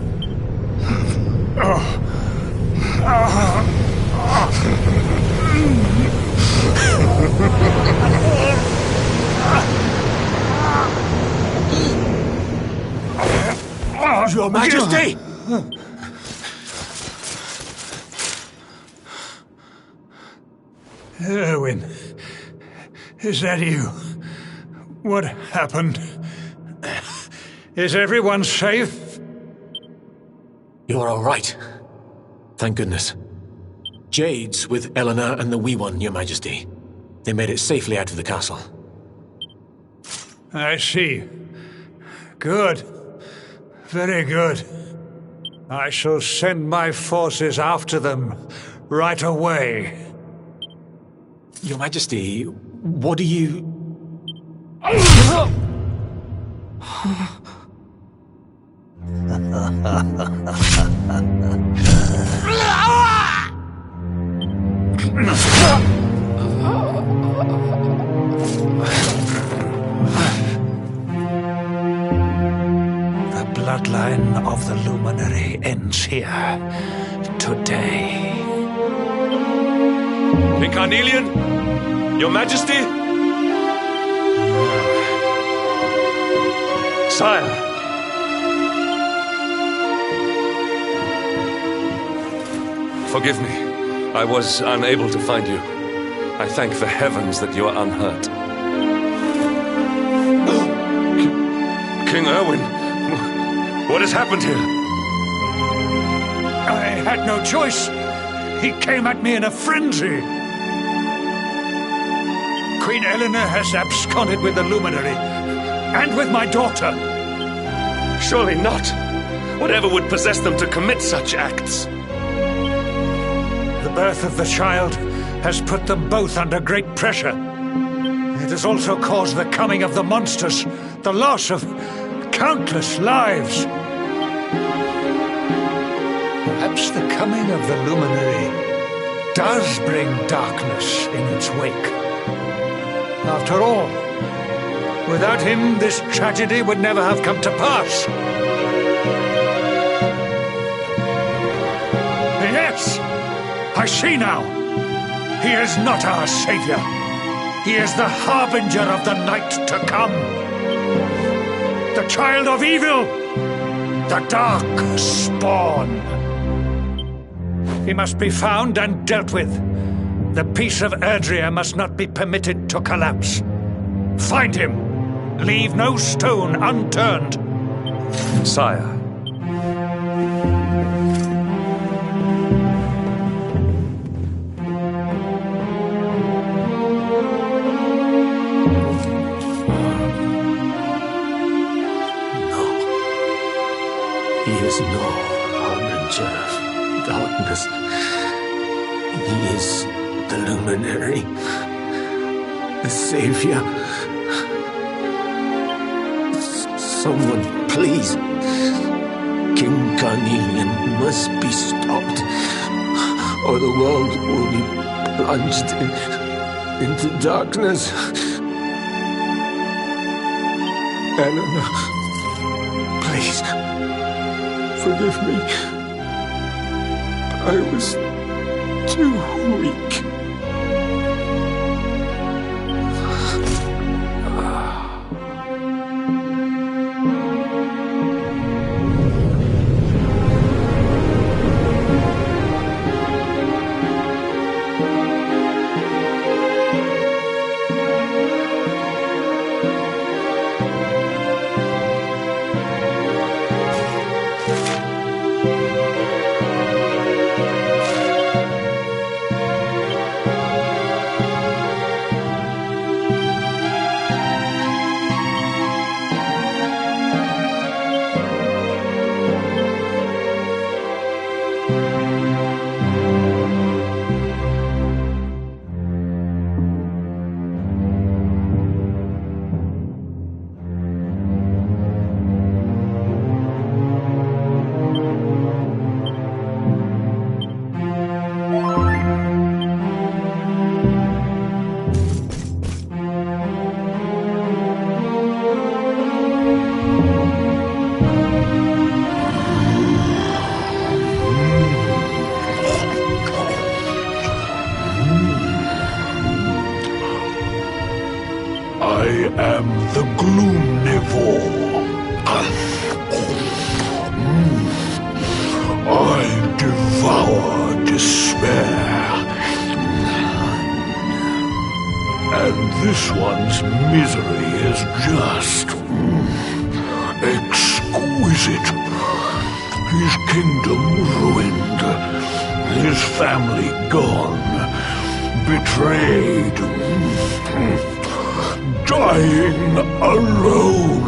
Your Majesty! Erwin, is that you? What happened? Is everyone safe? You're all right. Thank goodness. Jade's with Eleanor and the wee one, Your Majesty. They made it safely out of the castle. I see. Good. Very good. I shall send my forces after them right away. Your Majesty, what do you... The bloodline of the Luminary ends here today. King Carnelian? Your Majesty? Sire! Forgive me. I was unable to find you. I thank the heavens that you are unhurt. King Erwin, what has happened here? I had no choice. He came at me in a frenzy. Queen Eleanor has absconded with the luminary, and with my daughter. Surely not. Whatever would possess them to commit such acts? The birth of the child has put them both under great pressure. It has also caused the coming of the monsters, the loss of countless lives. Perhaps the coming of the luminary does bring darkness in its wake. After all, without him, this tragedy would never have come to pass. Yes, I see now. He is not our savior. He is the harbinger of the night to come. The child of evil. The dark spawn. He must be found and dealt with. The peace of Erdrea must not be permitted to collapse. Find him. Leave no stone unturned. Sire. He is no harbinger of darkness. He is the luminary, the savior. Someone, please. King Carnelian must be stopped, or the world will be plunged into darkness. Eleanor, please. Forgive me. I was too weak. This one's misery is just exquisite. His kingdom ruined, his family gone, betrayed, dying alone.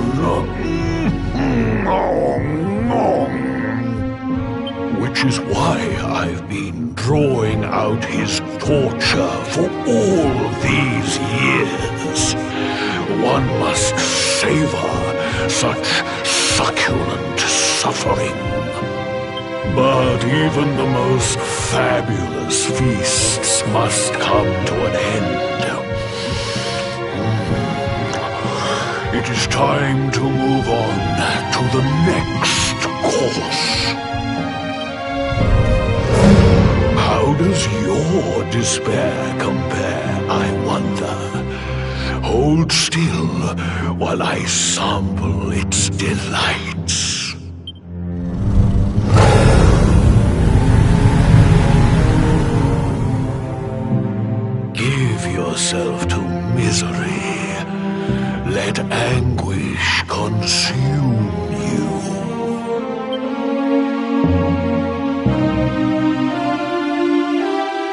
Which is why I've been drawing out his torture for all these years. One must savor such succulent suffering. But even the most fabulous feasts must come to an end. It is time to move on to the next course. How does your despair compare, I wonder? Hold still while I sample its depth. lights. Give yourself to misery. Let anguish consume you.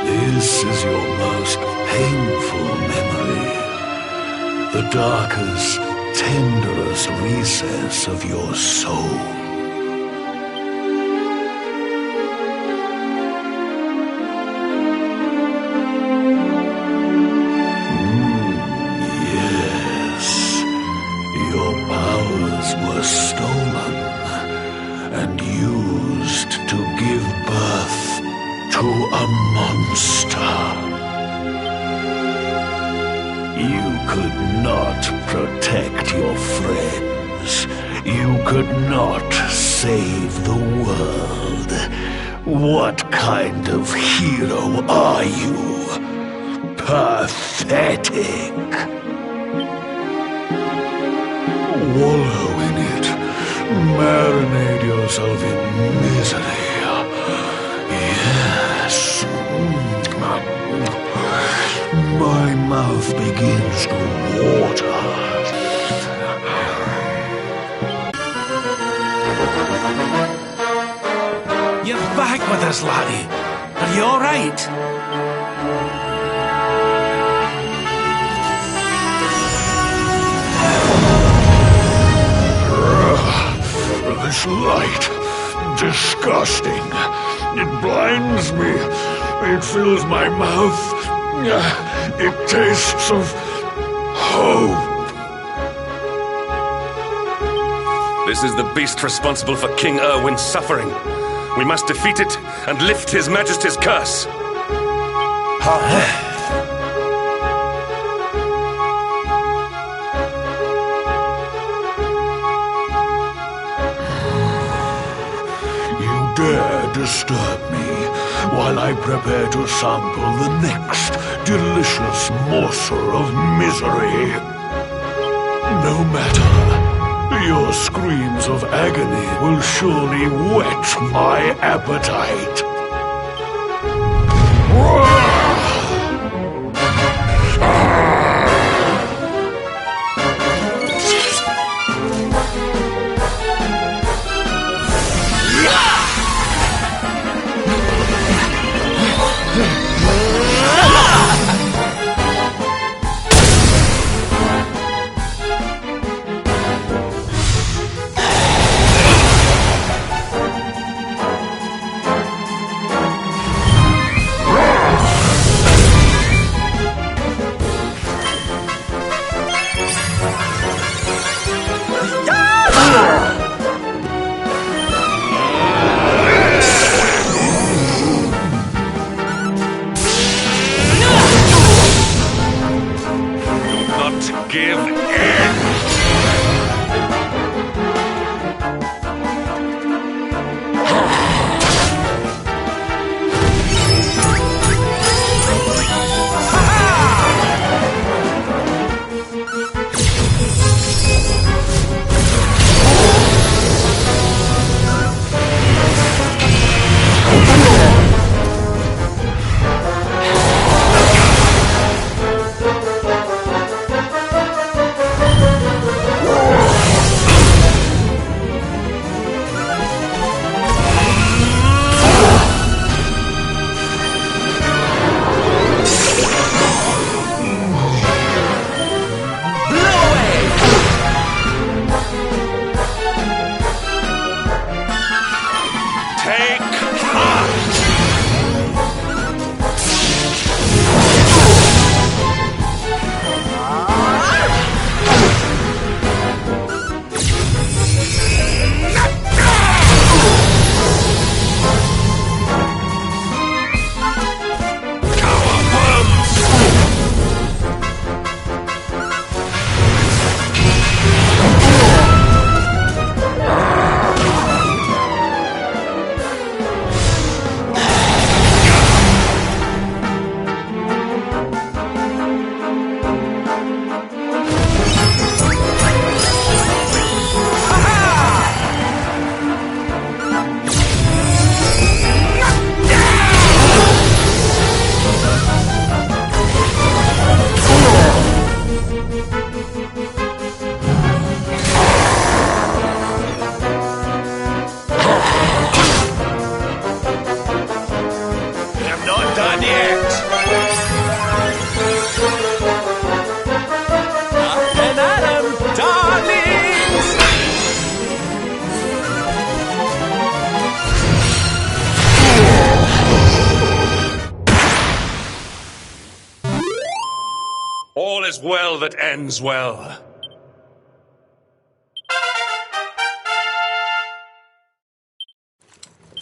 This is your most painful memory. The darkest, tenderest recess of your soul. Yes, your powers were stolen and used to give birth to a monster. You could not protect your friends. You could not save the world. What kind of hero are you? Pathetic. Wallow in it. Marinate yourself in misery. Yes. My mouth begins to water. You're back with us, laddie. Are you all right? This light. Disgusting. It blinds me. It fills my mouth. It tastes of hope. This is the beast responsible for King Erwin's suffering. We must defeat it and lift His Majesty's curse. You dare disturb me while I prepare to sample the next delicious morsel of misery. No matter. Your screams of agony will surely whet my appetite. as well that ends well.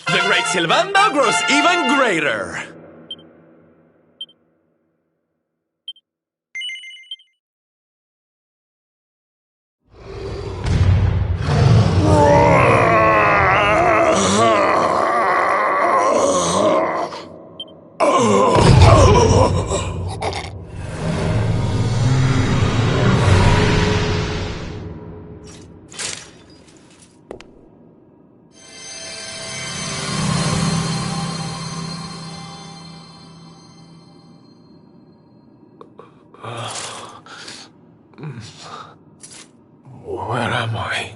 The great Sylvando grows even greater. Where am I?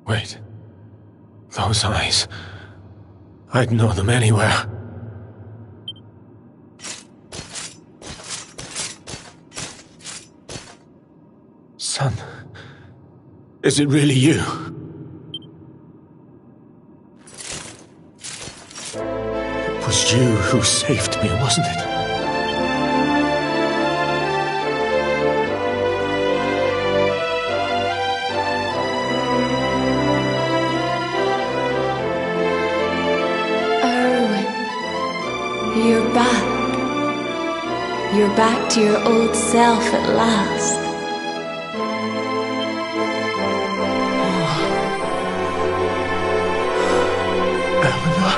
Wait. Those eyes. I'd know them anywhere. Son. Is it really you? It was you who saved me, wasn't it? You're back. You're back to your old self at last. Eleanor?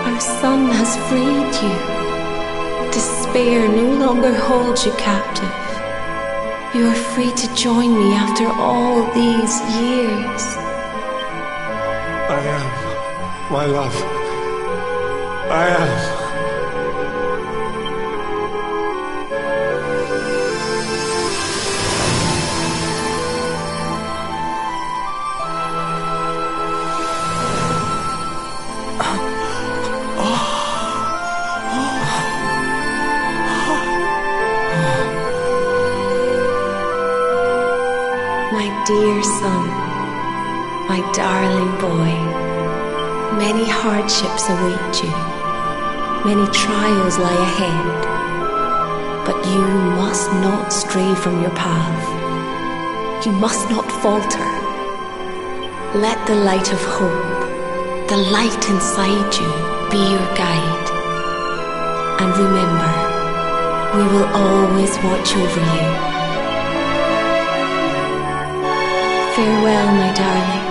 Our son has freed you. Despair no longer holds you captive. You are free to join me after all these years. I am, my love. I am. My dear son, my darling boy, many hardships await you. Many trials lie ahead, but you must not stray from your path. You must not falter. Let the light of hope, the light inside you, be your guide. And remember, we will always watch over you. Farewell, my darling.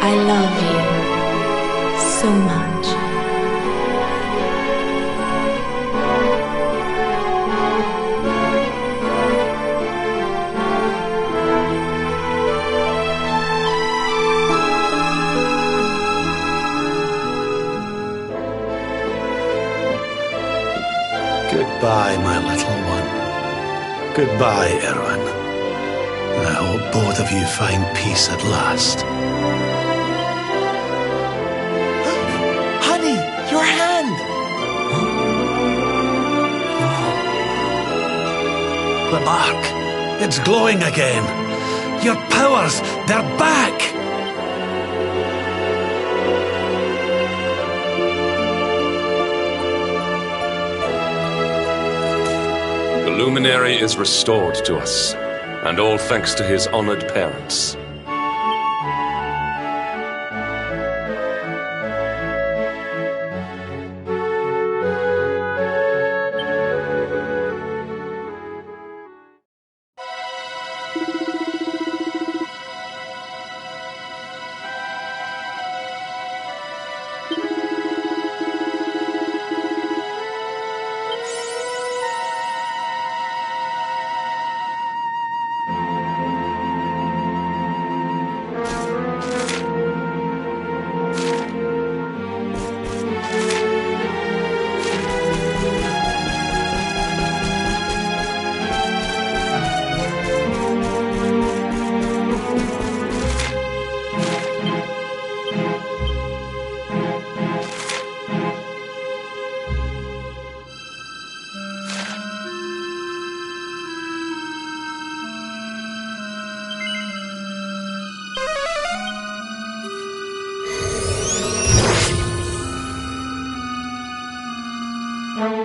I love you so much. Goodbye, my little one. Goodbye, Erwin. I hope both of you find peace at last. Honey, your hand! The mark. It's glowing again. Your powers, they're back! The luminary is restored to us, and all thanks to his honored parents.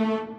Hmm.